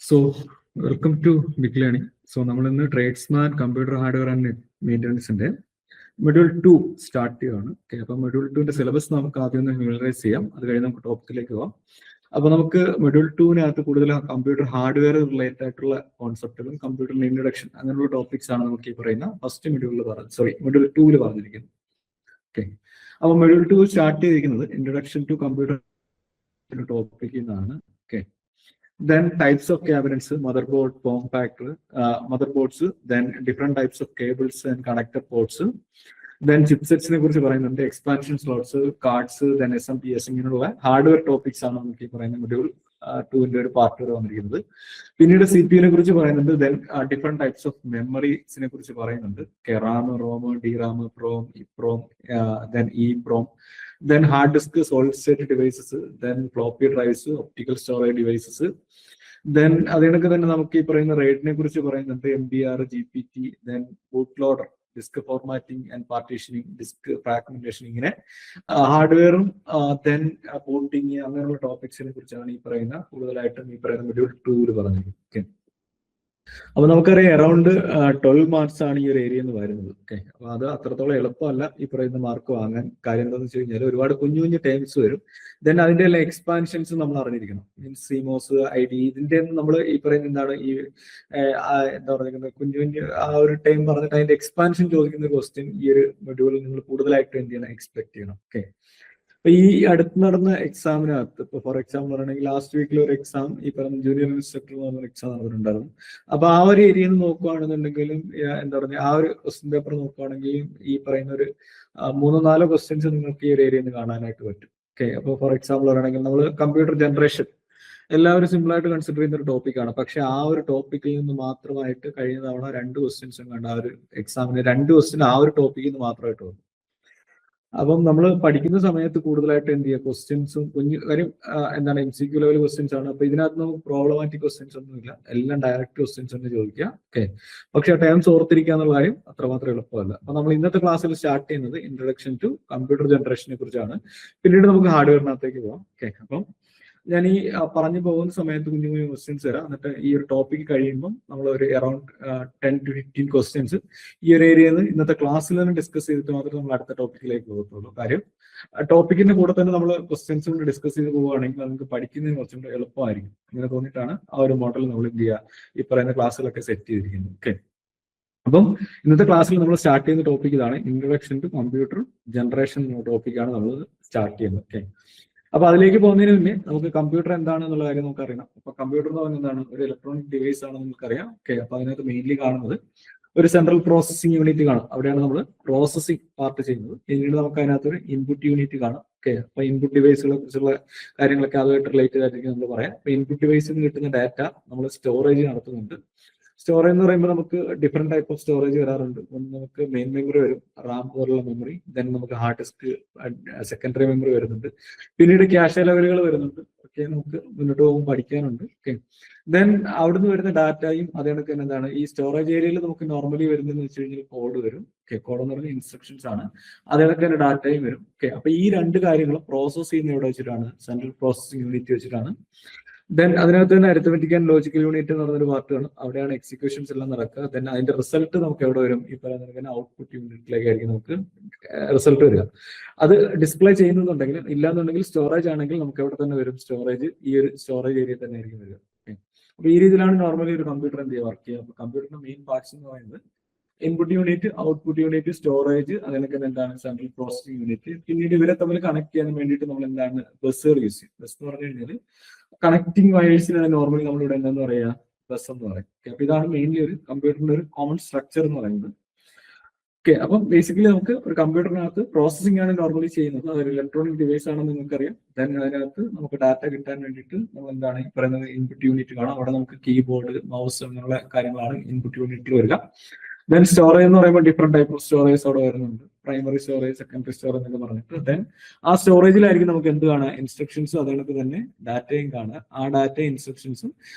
So, welcome to Big Learning. So, നമ്മൾ ഇന്ന് tradesman computer hardware and മെയിൻ്റനൻസിന്റെ module 2 start ചെയ്യുകയാണ്. ഓക്കെ, അപ്പൊ മൊഡ്യൂൾ 2ന്റെ സിലബസ് നമുക്ക് ആദ്യം ഒന്ന് ഫിമിലറൈസ് ചെയ്യാം. അത് കഴിഞ്ഞ് നമുക്ക് ടോപ്പിക്കിലേക്ക് പോകാം. അപ്പൊ നമുക്ക് മൊഡ്യൂൾ 2-നകത്ത് കൂടുതൽ കമ്പ്യൂട്ടർ ഹാർഡ്വെയർ റിലേറ്റഡ് ആയിട്ടുള്ള കോൺസെപ്റ്റുകളും കമ്പ്യൂട്ടറിന്റെ ഇൻട്രൊഡക്ഷൻ അങ്ങനെയുള്ള ടോപ്പിക്സ് ആണ് നമുക്ക് ഈ പറയുന്ന ഫസ്റ്റ് മൊഡ്യൂൾ 2-ൽ പറഞ്ഞിരിക്കുന്നത്. ഓക്കെ, അപ്പൊ മൊഡ്യൂൾ 2 സ്റ്റാർട്ട് ചെയ്തിരിക്കുന്നത് ഇൻട്രൊഡക്ഷൻ ടു കമ്പ്യൂട്ടർ ടോപ്പിക്കിൽ നിന്നാണ്. Okay, then types of cabinets, motherboard, form factor, motherboards, then different types of cables and connector ports, then chipsets ne kurichu parayunnunde, expansion slots, cards, then SMPS ഇങ്ങനെയുള്ള hardware topics ആണ് നമുക്ക് ഈ പറയുന്ന module 2-ന്റെ ഒരു part വരെ വന്നിരിക്കുന്നത്. പിന്നീട് CPU നെ കുറിച്ച് പറയുന്നുണ്ട്, then different types of memories-നെ കുറിച്ച് പറയുന്നുണ്ട്, RAM, ROM, DRAM, PROM, EEPROM, then EEPROM, then hard disk, solid state devices, then floppy drives, optical storage devices, then അതിനൊക്കെ തന്നെ നമുക്ക് ഈ പറയുന്ന റേഡിനെ കുറിച്ച് പറയുന്നുണ്ട്, MBR, GPT, then bootloader, disk formatting and partitioning, disk fragmentation, ഇങ്ങനെ ഹാർഡ്വെയറും then ബൂട്ടിങ് അങ്ങനെയുള്ള ടോപ്പിക്സിനെ കുറിച്ചാണ് ഈ പറയുന്ന കൂടുതലായിട്ടും ഈ പറയുന്ന മൊഡ്യൂൾ 2-ൽ പറഞ്ഞത്. ഓക്കെ, അപ്പൊ നമുക്കറിയാം അറൗണ്ട് 12 മാർക്സ് ആണ് ഈ ഒരു ഏരിയ എന്ന് വരുന്നത്. ഓക്കെ, അപ്പൊ അത് അത്രത്തോളം എളുപ്പമല്ല ഈ പറയുന്ന മാർക്ക് വാങ്ങാൻ. കാര്യം എന്താണെന്ന് വെച്ച് കഴിഞ്ഞാൽ ഒരുപാട് കുഞ്ഞു കുഞ്ഞു ടേംസ് വരും. ദെൻ അതിന്റെ എല്ലാം എക്സ്പാൻഷൻസ് നമ്മൾ അറിഞ്ഞിരിക്കണം. മീൻസ് സിമോസ്, ID, ഇതിന്റെ നമ്മൾ ഈ പറയുന്ന എന്താണ് ഈ എന്താ പറയുന്നത് കുഞ്ഞു കുഞ്ഞു ആ ഒരു ടൈം പറഞ്ഞിട്ട് അതിന്റെ എക്സ്പാൻഷൻ ചോദിക്കുന്ന ക്വസ്റ്റ്യൻ ഈ ഒരു മൊഡ്യൂളിൽ നിങ്ങൾ കൂടുതലായിട്ട് എന്ത് ചെയ്യണം, എക്സ്പെക്ട് ചെയ്യണം. ഓക്കെ, അപ്പൊ ഈ അടുത്ത് നടന്ന എക്സാമിനകത്ത് ഇപ്പൊ ഫോർ എക്സാമ്പിൾ പറയുകയാണെങ്കിൽ ലാസ്റ്റ് വീക്കിൽ ഒരു എക്സാം ഈ പറഞ്ഞ ജൂനിയർ ഇൻസ്ട്രക്ടർ എന്ന് പറഞ്ഞ എക്സാം നടന്നിട്ടുണ്ടായിരുന്നു. അപ്പൊ ആ ഒരു ഏരിയയിൽ നിന്ന് നോക്കുകയാണെന്നുണ്ടെങ്കിലും എന്താ പറയുക, ആ ഒരു ക്വസ്റ്റ്യൻ പേപ്പർ നോക്കുകയാണെങ്കിലും ഈ പറയുന്ന ഒരു 3-4 ക്വസ്റ്റ്യൻസ് നിങ്ങൾക്ക് ഈ ഒരു ഏരിയയിൽ നിന്ന് കാണാനായിട്ട് പറ്റും. ഓക്കെ, അപ്പൊ ഫോർ എക്സാമ്പിൾ പറയുകയാണെങ്കിൽ നമ്മൾ കമ്പ്യൂട്ടർ ജനറേഷൻ എല്ലാവരും സിമ്പിൾ ആയിട്ട് കൺസിഡർ ചെയ്യുന്ന ഒരു ടോപ്പിക്കാണ്. പക്ഷെ ആ ഒരു ടോപ്പിക്കിൽ നിന്ന് മാത്രമായിട്ട് കഴിഞ്ഞ തവണ 2 ക്വസ്റ്റ്യൻസും കണ്ട ആ ഒരു എക്സാമിന് 2 ക്വസ്റ്റ്യൻ ആ ഒരു ടോപ്പിക്കിൽ നിന്ന് മാത്രമായിട്ട് വന്നു. അപ്പം നമ്മൾ പഠിക്കുന്ന സമയത്ത് കൂടുതലായിട്ട് എന്ത് ചെയ്യുക, ക്വസ്റ്റ്യൻസും കുഞ്ഞു കാര്യം എന്താണ് MCQ ലെവൽ ക്വസ്റ്റ്യൻസ് ആണ്. അപ്പൊ ഇതിനകത്ത് നമുക്ക് പ്രോബ്ലമാറ്റിക് ക്വസ്റ്റ്യൻസ് ഒന്നുമില്ല, എല്ലാം ഡയറക്റ്റ് ക്വസ്റ്റ്യൻസ് തന്നെ ചോദിക്കുക. ഓക്കെ, പക്ഷെ ടേംസ് ഓർത്തിരിക്കുക എന്നുള്ള കാര്യം അത്രമാത്രം എളുപ്പമല്ല. അപ്പൊ നമ്മൾ ഇന്നത്തെ ക്ലാസ്സിൽ സ്റ്റാർട്ട് ചെയ്യുന്നത് ഇൻട്രൊഡക്ഷൻ ടു കമ്പ്യൂട്ടർ ജനറേഷനെ കുറിച്ചാണ്. പിന്നീട് നമുക്ക് ഹാർഡ്വെയറിനകത്തേക്ക് പോകാം. ഓക്കെ, അപ്പം ഞാൻ ഈ പറഞ്ഞു പോകുന്ന സമയത്ത് കുഞ്ഞു കുഞ്ഞു ക്വസ്റ്റ്യൻസ് തരാം. എന്നിട്ട് ഈ ഒരു ടോപ്പിക് കഴിയുമ്പോൾ നമ്മൾ ഒരു അറൌണ്ട് 10 to 15 ക്വസ്റ്റ്യൻസ് ഈ ഒരു ഏരിയയിൽ നിന്ന് ഇന്നത്തെ ക്ലാസ്സിൽ തന്നെ ഡിസ്കസ് ചെയ്തിട്ട് മാത്രമേ നമ്മൾ അടുത്ത ടോപ്പിക്കിലേക്ക് പോകത്തുള്ളൂ. കാര്യം ടോപ്പിക്കിന്റെ കൂടെ തന്നെ നമ്മൾ ക്വസ്റ്റ്യൻസ് കൊണ്ട് ഡിസ്കസ് ചെയ്ത് പോവുകയാണെങ്കിൽ നമുക്ക് പഠിക്കുന്നതിന് കുറച്ചും കൂടെ എളുപ്പമായിരിക്കും. ഇങ്ങനെ തോന്നിയിട്ടാണ് ആ ഒരു മോഡൽ നമ്മൾ എന്ത് ചെയ്യുക, ഈ പറയുന്ന ക്ലാസ്സിലൊക്കെ സെറ്റ് ചെയ്തിരിക്കുന്നത്. ഓക്കെ, അപ്പം ഇന്നത്തെ ക്ലാസ്സിൽ നമ്മൾ സ്റ്റാർട്ട് ചെയ്യുന്ന ടോപ്പിക് ഇതാണ്, ഇൻട്രൊഡക്ഷൻ ടു കമ്പ്യൂട്ടർ ജനറേഷൻ എന്ന ടോപ്പിക്കാണ് നമ്മൾ സ്റ്റാർട്ട് ചെയ്യുന്നത്. ഓക്കെ, അപ്പൊ അതിലേക്ക് പോകുന്നതിന് മുന്നേ നമുക്ക് കമ്പ്യൂട്ടർ എന്താണെന്നുള്ള കാര്യം നമുക്ക് അറിയണം. അപ്പൊ കമ്പ്യൂട്ടർ എന്ന് പറയുന്നത് എന്താണ്, ഒരു ഇലക്ട്രോണിക് ഡിവൈസ് ആണ് നമുക്കറിയാം. ഓക്കെ, അപ്പൊ അതിനകത്ത് മെയിൻലി കാണുന്നത് ഒരു സെൻട്രൽ പ്രോസസ്സിംഗ് യൂണിറ്റ് കാണും. അവിടെയാണ് നമ്മൾ പ്രോസസ്സിംഗ് പാർട്ട് ചെയ്യുന്നത്. പിന്നീട് നമുക്ക് അതിനകത്ത് ഒരു ഇൻപുട്ട് യൂണിറ്റ് കാണും. ഓക്കെ, അപ്പൊ ഇൻപുട്ട് ഡിവൈസുകളെ കുറിച്ചുള്ള കാര്യങ്ങളൊക്കെ അതുമായിട്ട് റിലേറ്റഡ് ആയിരിക്കും നമ്മൾ പറയാം. അപ്പൊ ഇൻപുട്ട് ഡിവൈസിൽ നിന്ന് കിട്ടുന്ന ഡാറ്റ നമ്മൾ സ്റ്റോറേജ് നടത്തുന്നുണ്ട്. സ്റ്റോറേജ് എന്ന് പറയുമ്പോൾ നമുക്ക് ഡിഫറെന്റ് ടൈപ്പ് ഓഫ് സ്റ്റോറേജ് വരാറുണ്ട്. ഒന്ന് നമുക്ക് മെയിൻ മെമ്മറി വരും, റാം പോലുള്ള മെമ്മറി. ദെൻ നമുക്ക് ഹാർഡ് ഡിസ്ക്, സെക്കൻഡറി മെമ്മറി വരുന്നുണ്ട്. പിന്നീട് ക്യാഷെ ലെവലുകൾ വരുന്നുണ്ട്. ഓക്കെ, നമുക്ക് മുന്നോട്ട് പോകുമ്പോൾ പഠിക്കാനുണ്ട്. ഓക്കെ, ദെൻ അവിടുന്ന് വരുന്ന ഡാറ്റയും അതേ കണക്ക് തന്നെ എന്താണ് ഈ സ്റ്റോറേജ് ഏരിയയിൽ നമുക്ക് നോർമലി വരുന്നതെന്ന് വെച്ച് കഴിഞ്ഞാൽ കോഡ് വരും. ഓക്കെ, കോഡ് എന്ന് പറഞ്ഞാൽ ഇൻസ്ട്രക്ഷൻസ് ആണ്. അതേ കണക്ക് തന്നെ ഡാറ്റയും വരും. ഓക്കെ, അപ്പൊ ഈ 2 കാര്യങ്ങളും പ്രോസസ് ചെയ്യുന്ന എവിടെ വെച്ചിട്ടാണ്, സെൻട്രൽ പ്രോസസ്സിംഗ് യൂണിറ്റ് വെച്ചിട്ടാണ്. ദെൻ അതിനകത്ത് തന്നെ അരിത്തമെറ്റിക് ആൻഡ് ലോജിക്കൽ യൂണിറ്റ് എന്ന് പറഞ്ഞൊരു പാർട്ടാണ്. അവിടെയാണ് എക്സിക്യൂഷൻസ് എല്ലാം നടക്കുക. ദെൻ അതിന്റെ റിസൾട്ട് നമുക്ക് എവിടെ വരും, ഈ പറയുന്ന ഔട്ട്പുട്ട് യൂണിറ്റിലേക്കായിരിക്കും നമുക്ക് റിസൾട്ട് വരിക. അത് ഡിസ്പ്ലേ ചെയ്യുന്നുണ്ടെങ്കിൽ, ഇല്ലാന്നുണ്ടെങ്കിൽ സ്റ്റോറേജ് ആണെങ്കിൽ നമുക്ക് എവിടെ തന്നെ വരും, സ്റ്റോറേജ് ഈ ഒരു സ്റ്റോറേജ് ഏരിയ തന്നെ ആയിരിക്കും വരിക. അപ്പൊ ഈ രീതിയിലാണ് നോർമലി ഒരു കമ്പ്യൂട്ടർ എന്ത് ചെയ്യുക, വർക്ക് ചെയ്യുക. അപ്പൊ കമ്പ്യൂട്ടറിന്റെ മെയിൻ പാർട്സ് എന്ന് പറയുന്നത് input unit, output unit, storage, അതിനൊക്കെ എന്താണ് സെൻട്രൽ പ്രോസസ്സിംഗ് യൂണിറ്റ്. പിന്നീട് ഇവരെ തമ്മിൽ കണക്ട് ചെയ്യാൻ വേണ്ടിയിട്ട് നമ്മൾ എന്താണ് ബസ്സുകൾ യൂസ് ചെയ്യും. ബസ് എന്ന് പറഞ്ഞു കഴിഞ്ഞാൽ കണക്ടിങ് വയേഴ്സിനാണ് നോർമലി നമ്മളിവിടെ എന്താന്ന് പറയാ, ബസ് എന്ന് പറയും. അപ്പൊ ഇതാണ് മെയിൻലി ഒരു കമ്പ്യൂട്ടറിന്റെ ഒരു കോമൺ സ്ട്രക്ചർ എന്ന് പറയുന്നത്. ഓക്കെ, അപ്പം ബേസിക്കലി നമുക്ക് ഒരു കമ്പ്യൂട്ടറിനകത്ത് പ്രോസസ്സിംഗ് ആണ് നോർമലി ചെയ്യുന്നത്. അതൊരു ഇലക്ട്രോണിക് ഡിവൈസ് ആണെന്ന് നിങ്ങൾക്കറിയാം. ദെൻ അതിനകത്ത് നമുക്ക് ഡാറ്റ കിട്ടാൻ വേണ്ടിയിട്ട് നമ്മൾ എന്താണ് ഈ പറയുന്നത് ഇൻപുട്ട് യൂണിറ്റ് കാണാം. അവിടെ നമുക്ക് കീബോർഡ്, മൗസ് എന്നുള്ള കാര്യങ്ങളാണ് ഇൻപുട്ട് യൂണിറ്റിൽ വരിക. ദെൻ സ്റ്റോറേജ് എന്ന് പറയുമ്പോൾ ഡിഫറെന്റ് ടൈപ്പ് ഓഫ് സ്റ്റോറേജ് അവിടെ വരുന്നുണ്ട്. പ്രൈമറി സ്റ്റോറേജ്, സെക്കൻഡറി സ്റ്റോറേജ് എന്നൊക്കെ പറഞ്ഞിട്ട്. ദെൻ ആ സ്റ്റോറേജിലായിരിക്കും നമുക്ക് എന്ത് കാണാം, ഇൻസ്ട്രക്ഷൻസും അതുകൊണ്ട് തന്നെ ഡാറ്റയും കാണുക. ആ ഡാറ്റ ഇൻസ്ട്രക്ഷൻസും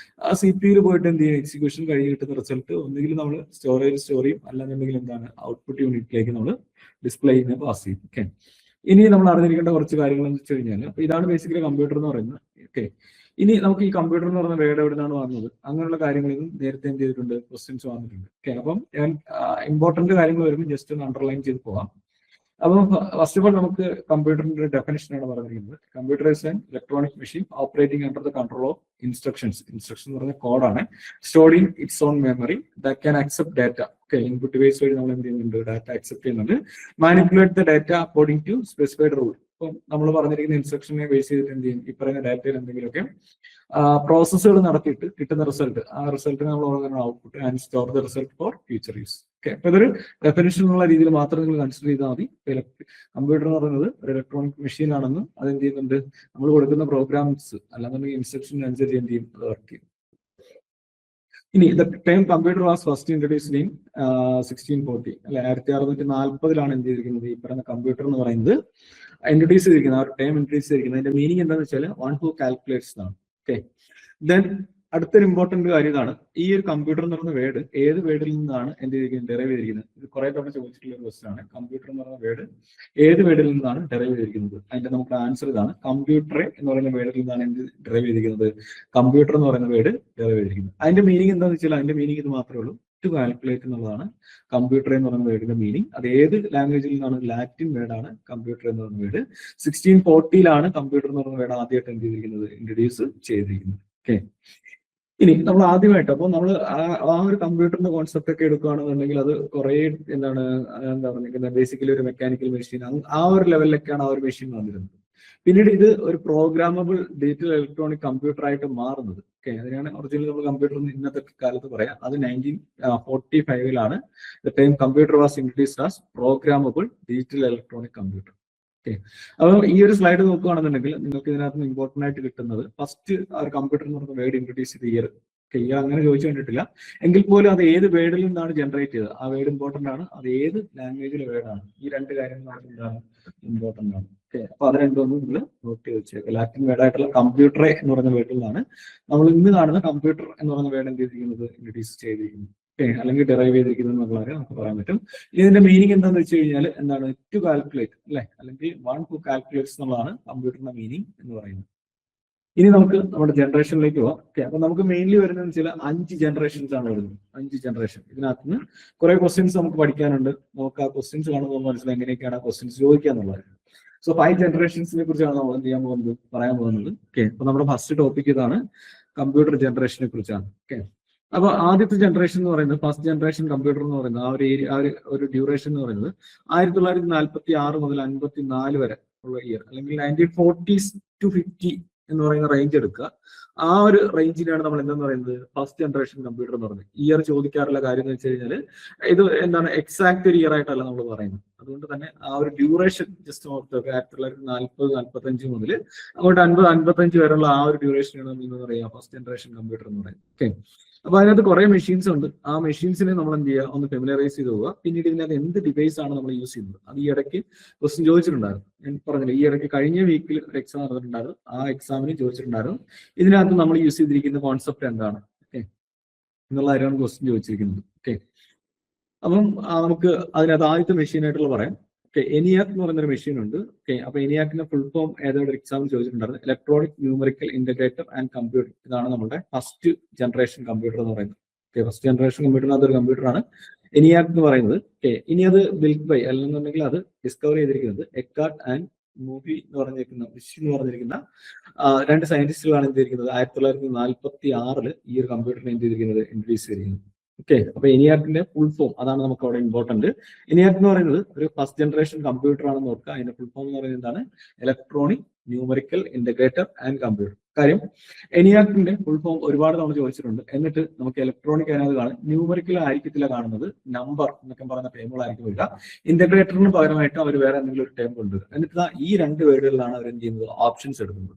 ആ CPU പോയിട്ട് എന്ത് ചെയ്യും, എക്സിക്യൂഷൻ കഴിഞ്ഞ് കിട്ടുന്ന റിസൾട്ട് ഒന്നുകിൽ നമ്മൾ സ്റ്റോറേജ് സ്റ്റോർ ചെയ്യും, അല്ലാന്നുണ്ടെങ്കിൽ എന്താണ് ഔട്ട്പുട്ട് യൂണിറ്റിലേക്ക് നമ്മൾ ഡിസ്പ്ലേ ചെയ്യുന്ന പാസ് ചെയ്യും. ഓക്കെ, ഇനി നമ്മൾ അറിഞ്ഞിരിക്കേണ്ട കുറച്ച് കാര്യങ്ങൾ എന്ന് വെച്ച് കഴിഞ്ഞാൽ, അപ്പൊ ഇതാണ് ബേസിക്കലി കമ്പ്യൂട്ടർ എന്ന് പറയുന്നത്. ഓക്കെ. ഇനി നമുക്ക് ഈ കമ്പ്യൂട്ടർ എന്ന് പറഞ്ഞ വേർഡ് എവിടെ നിന്നാണ് വന്നത്, അങ്ങനെയുള്ള കാര്യങ്ങളിൽ നേരത്തെ എന്ത് ചെയ്തിട്ടുണ്ട്, ക്വസ്റ്റ്യൻസ് വന്നിട്ടുണ്ട്. ഓക്കെ, അപ്പം ഞാൻ ഇമ്പോർട്ടന്റ് കാര്യങ്ങൾ വരുമ്പോൾ ജസ്റ്റ് ഒന്ന് അണ്ടർലൈൻ ചെയ്ത് പോകാം. അപ്പം ഫസ്റ്റ് ഓഫ് ഓൾ നമുക്ക് കമ്പ്യൂട്ടറിന്റെ ഡെഫിനിഷൻ ആണ് പറഞ്ഞിരിക്കുന്നത്. Computer is an electronic machine operating under the control of instructions. Instruction എന്ന് പറഞ്ഞ കോഡാണ്. Stored in its own memory that can accept data. Okay, input device വഴി നമ്മൾ എന്ത് ചെയ്യുന്നുണ്ട്, ഡാറ്റ അക്സെപ്റ്റ് ചെയ്യുന്നുണ്ട്. Manipulate the data according to specified rule. ഇപ്പം നമ്മൾ പറഞ്ഞിരിക്കുന്ന ഇൻസ്ട്രക്ഷനെ ബേസ് ചെയ്തിട്ട് എന്ത് ചെയ്യും, ഈ പറയുന്ന ഡാറ്റയിൽ എന്തെങ്കിലുമൊക്കെ പ്രോസസ്സുകൾ നടത്തിയിട്ട് കിട്ടുന്ന റിസൾട്ട്, ആ റിസൾട്ടിനെ നമ്മൾ പറയുന്ന output and store the result for future use. Okay, അപ്പൊ ഇതൊരു ഡെഫിനിഷൻ എന്നുള്ള രീതിയിൽ മാത്രം നിങ്ങൾ കൺസിഡർ ചെയ്താൽ മതി. കമ്പ്യൂട്ടർ എന്ന് പറയുന്നത് ഒരു ഇലക്ട്രോണിക് മെഷീൻ ആണെന്നും അതെന്ത് ചെയ്യുന്നുണ്ട്, നമ്മൾ കൊടുക്കുന്ന പ്രോഗ്രാംസ് അല്ലാന്നുണ്ടെങ്കിൽ ഇൻസ്ട്രക്ഷൻ അനുസരിച്ച് എന്ത് ചെയ്യും, അത് വർക്ക് ചെയ്യും. ഇനി the time computer was first introduced in 1640 അല്ലെ, 1640 എന്ത് ചെയ്തിരിക്കുന്നത്, ഈ പറയുന്ന കമ്പ്യൂട്ടർ എന്ന് പറയുന്നത് ഇൻട്രൊഡ്യൂസ് ചെയ്തിരിക്കുന്നത്, ആ ഒരു ടൈം ഇൻട്രൊഡ്യൂസ് ചെയ്തിരിക്കുന്നത്. അതിന്റെ മീനിങ് എന്താണെന്ന് വെച്ചാൽ വൺ ഹു കാൽക്കുലേറ്റ്സ് എന്നാണ്. ഓക്കെ, ദെൻ അടുത്തൊരു ഇമ്പോർട്ടന്റ് കാര്യം ഇതാണ്, ഈ ഒരു കമ്പ്യൂട്ടർ എന്ന് പറയുന്ന വേർഡ് ഏത് വേർഡിൽ നിന്നാണ് എന്ത് ചെയ്തിരിക്കുന്നത്, ഡെറൈവ് ചെയ്തിരിക്കുന്നത്. ഇത് കുറെ തവണ ചോദിച്ചിട്ടുള്ള ഒരു ക്വസ്റ്റൻ ആണ്. കമ്പ്യൂട്ടർ എന്ന് പറയുന്ന വേർഡ് ഏത് വേർഡിൽ നിന്നാണ് ഡെറൈവ് ചെയ്തിരിക്കുന്നത്. അതിന്റെ നമുക്ക് ആൻസർ ഇതാണ്, കമ്പ്യൂട്ടർ എന്ന് പറയുന്ന വേർഡിൽ നിന്നാണ് എന്ത് ഡെറൈവ് ചെയ്തിരിക്കുന്നത്, കമ്പ്യൂട്ടർ എന്ന് പറയുന്ന വേർഡ് ഡെറൈവ് ചെയ്തിരിക്കുന്നത്. അതിന്റെ മീനിങ് എന്താണെന്ന് വെച്ചാൽ അതിന്റെ മീനിങ് ഇത് മാത്രമേ ഉള്ളൂ, ടു കാൽക്കുലേറ്റ് എന്നുള്ളതാണ് കമ്പ്യൂട്ടർ എന്ന് പറയുന്ന വേർഡിന്റെ മീനിങ്. അത് ഏത് ലാംഗ്വേജിൽ നിന്നാണ്, ലാറ്റിൻ വേർഡാണ് കമ്പ്യൂട്ടർ എന്ന് പറയുന്ന വേർഡ്. 1640 കമ്പ്യൂട്ടർ എന്ന് പറയുന്ന വേർഡ് ആദ്യമായിട്ട് എന്ത് ചെയ്തിരിക്കുന്നത്, ഇൻട്രൊഡ്യൂസ് ചെയ്തിരിക്കുന്നത്. ഓക്കെ, ഇനി നമ്മൾ ആദ്യമായിട്ട് അപ്പോൾ നമ്മൾ ആ ഒരു കമ്പ്യൂട്ടറിന്റെ കോൺസെപ്റ്റ് ഒക്കെ എടുക്കുകയാണെന്നുണ്ടെങ്കിൽ അത് കുറെ എന്താ പറഞ്ഞിരിക്കുന്നത്, ബേസിക്കലി ഒരു മെക്കാനിക്കൽ മെഷീൻ, ആ ഒരു ലെവലിലൊക്കെയാണ് ആ ഒരു മെഷീൻ വന്നിരുന്നത്. പിന്നീട് ഇത് ഒരു പ്രോഗ്രാമബിൾ ഡിജിറ്റൽ ഇലക്ട്രോണിക് കമ്പ്യൂട്ടർ ആയിട്ട് മാറുന്നത്. ഓക്കെ, അതിനാണ് ഒറിജിനൽ നമ്മൾ കമ്പ്യൂട്ടർ ഇന്നത്തെ കാലത്ത് പറയാം. അത് 1945 the time computer was introduced as programmable digital electronic computer. Okay, അപ്പോൾ ഈ ഒരു സ്ലൈഡ് നോക്കുകയാണെന്നുണ്ടെങ്കിൽ നിങ്ങൾക്ക് ഇതിനകത്ത് ഇമ്പോർട്ടന്റ് ആയിട്ട് കിട്ടുന്നത് ഫസ്റ്റ് ആ ഒരു കമ്പ്യൂട്ടർ എന്ന് പറയുന്ന വേർഡ് ഇൻട്രൊഡ്യൂസ് ചെയ്ത ഇയർ. ഓക്കെ, ഇയർ അങ്ങനെ ചോദിച്ചു കണ്ടിട്ടില്ല, എങ്കിൽ പോലും അത് ഏത് വേർഡിൽ നിന്നാണ് ജനറേറ്റ് ചെയ്തത്, ആ വേർഡ് ഇമ്പോർട്ടന്റ് ആണ്, അത് ഏത് ലാംഗ്വേജിലെ വേർഡാണ്. ഈ രണ്ട് കാര്യങ്ങൾ എന്താണ് ഇമ്പോർട്ടന്റ് ആണ്. ഓക്കെ, അപ്പൊ അത് രണ്ടൊന്നും നിങ്ങൾ നോട്ട് ചെയ്ത് വെച്ചേക്കുക. ലാറ്റിൻ വേർഡായിട്ടുള്ള കമ്പ്യൂട്ടർ എന്ന് പറയുന്ന വേർഡിൽ നിന്നാണ് നമ്മൾ ഇന്ന് കാണുന്ന കമ്പ്യൂട്ടർ എന്ന് പറയുന്ന വേർഡ് എന്ത് ചെയ്തിരിക്കുന്നത്, ഇൻട്രൊഡ്യൂസ് ചെയ്തിരിക്കുന്നത്. ഓക്കെ, അല്ലെങ്കിൽ ഡെറൈവ് ചെയ്തിരിക്കുന്നത് എന്നുള്ള കാര്യം നമുക്ക് പറയാൻ പറ്റും. ഇതിന്റെ മീനിങ് എന്താണെന്ന് വെച്ച് കഴിഞ്ഞാൽ എന്താണ്, ടു കാൽക്കുലേറ്റ് അല്ലെ, അല്ലെങ്കിൽ വൺ ഹു കാൽക്കുലേറ്റ്സ് എന്നുള്ളതാണ് കമ്പ്യൂട്ടറിന്റെ മീനിങ് എന്ന് പറയുന്നത്. ഇനി നമുക്ക് നമ്മുടെ ജനറേഷനിലേക്ക് പോവാം. ഓക്കെ, അപ്പൊ നമുക്ക് മെയിൻലി വരുന്നത് ചില 5 ജനറേഷൻസ് ആണ് വരുന്നത്. 5 ജനറേഷൻ. ഇതിനകത്ത് നിന്ന് കുറെ ക്വസ്റ്റ്യൻസ് നമുക്ക് പഠിക്കാനുണ്ട്. നമുക്ക് ആ ക്വസ്റ്റ്യൻസ് കാണുമ്പോൾ മനസ്സിലായി എങ്ങനെയൊക്കെയാണ് ആ ക്വസ്റ്റ്യൻസ് ചോദിക്കുക എന്നുള്ളത്. സോ 5 ജനറേഷൻസിനെ കുറിച്ചാണ് നമ്മൾ എന്ത് ചെയ്യാൻ പോകുന്നത്, പറയാൻ പോകുന്നത്. ഓക്കെ, അപ്പൊ നമ്മുടെ ഫസ്റ്റ് ടോപ്പിക് ഇതാണ്, കമ്പ്യൂട്ടർ ജനറേഷനെ കുറിച്ചാണ്. ഓക്കെ, അപ്പൊ ആദ്യത്തെ ജനറേഷൻ എന്ന് പറയുന്നത്, ഫസ്റ്റ് ജനറേഷൻ കമ്പ്യൂട്ടർ എന്ന് പറയുന്നത് ആ ഒരു ഡ്യൂറേഷൻ എന്ന് പറയുന്നത് 1946 മുതൽ 54 വരെ ഉള്ള ഇയർ, അല്ലെങ്കിൽ 1940s to 50 എന്ന് പറയുന്ന റേഞ്ച് എടുക്കുക. ആ ഒരു റേഞ്ചിനാണ് നമ്മൾ എന്താന്ന് പറയുന്നത് ഫസ്റ്റ് ജനറേഷൻ കമ്പ്യൂട്ടർ എന്ന് പറയുന്നത്. ഇയർ ചോദിക്കാറുള്ള കാര്യം എന്ന് വെച്ച് കഴിഞ്ഞാൽ ഇത് എന്താണ് എക്സാക്ട് ഒരു ഇയർ ആയിട്ടല്ല നമ്മൾ പറയുന്നത്. അതുകൊണ്ട് തന്നെ ആ ഒരു ഡ്യൂറേഷൻ ജസ്റ്റ് ഓർത്ത് 1940-45 മുതൽ അങ്ങോട്ട് 50-55 വരെയുള്ള ആ ഒരു ഡ്യൂറേഷനാണ് നമ്മൾ എന്താ പറയുക ഫസ്റ്റ് ജനറേഷൻ കമ്പ്യൂട്ടർ എന്ന് പറയുന്നത്. ഓക്കെ, അപ്പൊ അതിനകത്ത് കുറെ മെഷീൻസ് ഉണ്ട്. ആ മെഷീൻസിനെ നമ്മൾ എന്ത് ചെയ്യുക, ഒന്ന് ഫെമിലറൈസ് ചെയ്ത് പോവുക. പിന്നീട് ഇതിനകത്ത് എന്ത് ഡിവൈസ് ആണ് നമ്മൾ യൂസ് ചെയ്യുന്നത്, അത് ഈ ഇടയ്ക്ക് ക്വസ്റ്റ്യൻ ചോദിച്ചിട്ടുണ്ടായിരുന്നു. ഞാൻ പറഞ്ഞില്ല, ഈ ഇടയ്ക്ക് കഴിഞ്ഞ വീക്കിൽ ഒരു എക്സാം നടന്നിട്ടുണ്ടായിരുന്നു, ആ എക്സാമിന് ചോദിച്ചിട്ടുണ്ടായിരുന്നു ഇതിനകത്ത് നമ്മൾ യൂസ് ചെയ്തിരിക്കുന്ന കോൺസെപ്റ്റ് എന്താണ്, ഓക്കെ എന്നുള്ള കാര്യമാണ് ക്വസ്റ്റ്യൻ ചോദിച്ചിരിക്കുന്നത്. ഓക്കെ, അപ്പം നമുക്ക് അതിനകത്ത് ആദ്യത്തെ മെഷീനായിട്ടുള്ള പറയാം. ഓക്കെ, ENIAC എന്ന് പറയുന്ന ഒരു മെഷീൻ ഉണ്ട്. ഓക്കെ, അപ്പൊ ENIACന്റെ ഫുൾ ഫോം ഏതൊരു എക്സാമിൽ ചോദിച്ചിട്ടുണ്ടായിരുന്നു, electronic numerical integrator and computer. ഇതാണ് നമ്മുടെ ഫസ്റ്റ് ജനറേഷൻ കമ്പ്യൂട്ടർ എന്ന് പറയുന്നത്. ഓക്കെ, ഫസ്റ്റ് ജനറേഷൻ കമ്പ്യൂട്ടറിനകത്ത് ഒരു കമ്പ്യൂട്ടറാണ് ENIAC എന്ന് പറയുന്നത്. ഓക്കെ, ഇനി അത് ബിൽഡ് ബൈ അല്ലെന്നുണ്ടെങ്കിൽ അത് ഡിസ്കവർ ചെയ്തിരിക്കുന്നത് എക്കാർട്ട് ആൻഡ് മൂവി എന്ന് പറഞ്ഞിരിക്കുന്ന 2 സയന്റിസ്റ്റുകളാണ് എന്ത് ചെയ്തിരിക്കുന്നത് 1946 ഈ ഒരു കമ്പ്യൂട്ടറിനെ എന്ത് ചെയ്തിരിക്കുന്നത് ഇൻട്രൊഡ്യൂസ് ചെയ്തിരിക്കുന്നത്. ഓക്കെ, അപ്പൊ ENIACന്റെ ഫുൾ ഫോം അതാണ് നമുക്ക് അവിടെ ഇമ്പോർട്ടന്റ്. ENIAC എന്ന് പറയുന്നത് ഒരു ഫസ്റ്റ് ജനറേഷൻ കമ്പ്യൂട്ടർ ആണെന്ന് ഓർക്കുക. അതിന്റെ ഫുൾ ഫോം എന്ന് പറയുന്നത് എന്താണ്, electronic numerical integrator and computer. കാര്യം ENIACന്റെ ഫുൾ ഫോം ഒരുപാട് തവണ ചോദിച്ചിട്ടുണ്ട്. എന്നിട്ട് നമുക്ക് ഇലക്ട്രോണിക് അതിനകത്ത് കാണും, ന്യൂമറിക്കൽ ആയിരിക്കത്തില്ല കാണുന്നത്, നമ്പർ എന്നൊക്കെ പറയുന്ന ടേമുകളായിരിക്കും വരിക. ഇന്റഗ്രേറ്ററിന് പകരമായിട്ട് അവർ വേറെ എന്തെങ്കിലും ഒരു ടേം കൊണ്ടുവരും. എന്നിട്ട് ഈ 2 വേർഡുകളിലാണ് അവർ എന്ത് ചെയ്യുന്നത് ഓപ്ഷൻസ് എടുക്കുന്നത്.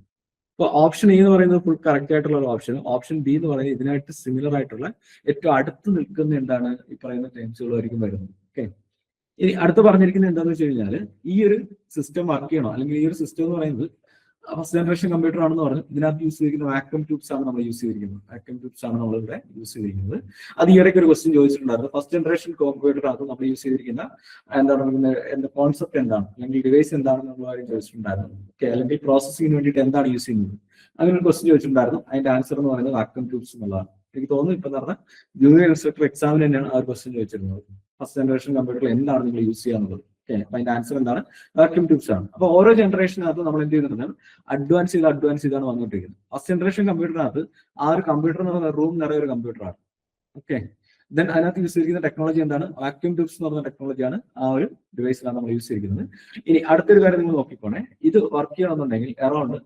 അപ്പൊ ഓപ്ഷൻ എ എന്ന് പറയുന്നത് ഫുൾ കറക്റ്റ് ആയിട്ടുള്ള ഒരു ഓപ്ഷൻ, ഓപ്ഷൻ ബി എന്ന് പറയുന്നത് ഇതിനായിട്ട് സിമിലർ ആയിട്ടുള്ള ഏറ്റവും അടുത്ത് നിൽക്കുന്ന എന്താണ് ഈ പറയുന്ന ടേംസുകളായിരിക്കും വരുന്നത്. ഓക്കെ, ഇനി അടുത്ത് പറഞ്ഞിരിക്കുന്നത് എന്താണെന്ന് വെച്ച് കഴിഞ്ഞാൽ ഈ ഒരു സിസ്റ്റം വർക്ക് ചെയ്യണോ, അല്ലെങ്കിൽ ഈ ഒരു സിസ്റ്റം എന്ന് പറയുന്നത് ഫസ്റ്റ് ജനറേഷൻ കമ്പ്യൂട്ടർ ആണെന്ന് പറഞ്ഞു. ഇതിനകത്ത് യൂസ് ചെയ്തിരിക്കുന്ന വാക്വം ട്യൂബ്സ് ആണ് നമ്മൾ യൂസ് ചെയ്തിരിക്കുന്നത്. വാക്വം ട്യൂബ്സ് ആണ് നമ്മൾ ഇവിടെ യൂസ് ചെയ്തിരിക്കുന്നത്. അത് ഈ ഇടയ്ക്ക് ഒരു ക്വസ്റ്റ്യൻ ചോദിച്ചിട്ടുണ്ടായിരുന്നു. ഫസ്റ്റ് ജനറേഷൻ കമ്പ്യൂട്ടറിനകത്ത് നമ്മൾ യൂസ് ചെയ്തിരിക്കുന്ന എന്താണ് കോൺസെപ്റ്റ് എന്താണ്, അല്ലെങ്കിൽ ഡിവൈസ് എന്താണെന്ന് നമ്മൾ ആരും ചോദിച്ചിട്ടുണ്ടായിരുന്നു. ഓക്കെ, അല്ലെങ്കിൽ പ്രോസസ്സിങ്ങിന് വേണ്ടിയിട്ട് എന്താണ് യൂസ് ചെയ്യുന്നത്, അങ്ങനെ ഒരു ക്വസ്റ്റ്യൻ ചോദിച്ചിട്ടുണ്ടായിരുന്നു. അതിന്റെ ആൻസർ എന്ന് പറയുന്നത് വാക്വം ട്യൂബ്സ് എന്നുള്ളതാണ്. എനിക്ക് തോന്നുന്നു ഇപ്പൊ പറഞ്ഞ ജൂനിയർ ഇൻസ്ട്രക്ടർ എക്സാമിന് തന്നെയാണ് ആ ഒരു ക്വസ്റ്റ്യൻ ചോദിച്ചിരുന്നത്. ഫസ്റ്റ് ജനറേഷൻ കമ്പ്യൂട്ടറിൽ എന്താണ് നിങ്ങൾ യൂസ് ചെയ്യാന്നുള്ളത്. ഓക്കെ, അപ്പൊ അതിന്റെ ആൻസർ എന്താണ്? വാക്വം ട്യൂബ്സ് ആണ്. അപ്പൊ ഓരോ ജനറേഷനകത്ത് നമ്മൾ എന്ത് ചെയ്യുന്നുണ്ടെങ്കിൽ അഡ്വാൻസ് ചെയ്താണ് വന്നുകൊണ്ടിരിക്കുന്നത്. ഫസ്റ്റ് ജനറേഷൻ കമ്പ്യൂട്ടറിനകത്ത് ആ ഒരു കമ്പ്യൂട്ടർ എന്ന് പറയുന്ന റൂം നിറയെ ഒരു കമ്പ്യൂട്ടറാണ്. ഓക്കെ, ദെൻ അതിനകത്ത് യൂസ് ചെയ്തിരിക്കുന്ന ടെക്നോളജി എന്താണ്? വാക്വം ട്യൂബ്സ് എന്ന് പറയുന്ന ടെക്നോളജിയാണ് ആ ഒരു ഡിവൈസിലാണ് നമ്മൾ യൂസ് ചെയ്തിരിക്കുന്നത്. ഇനി അടുത്തൊരു കാര്യം നിങ്ങൾ നോക്കിക്കോണേ, ഇത് വർക്ക് ചെയ്യണമെന്നുണ്ടെങ്കിൽ അറൌണ്ട്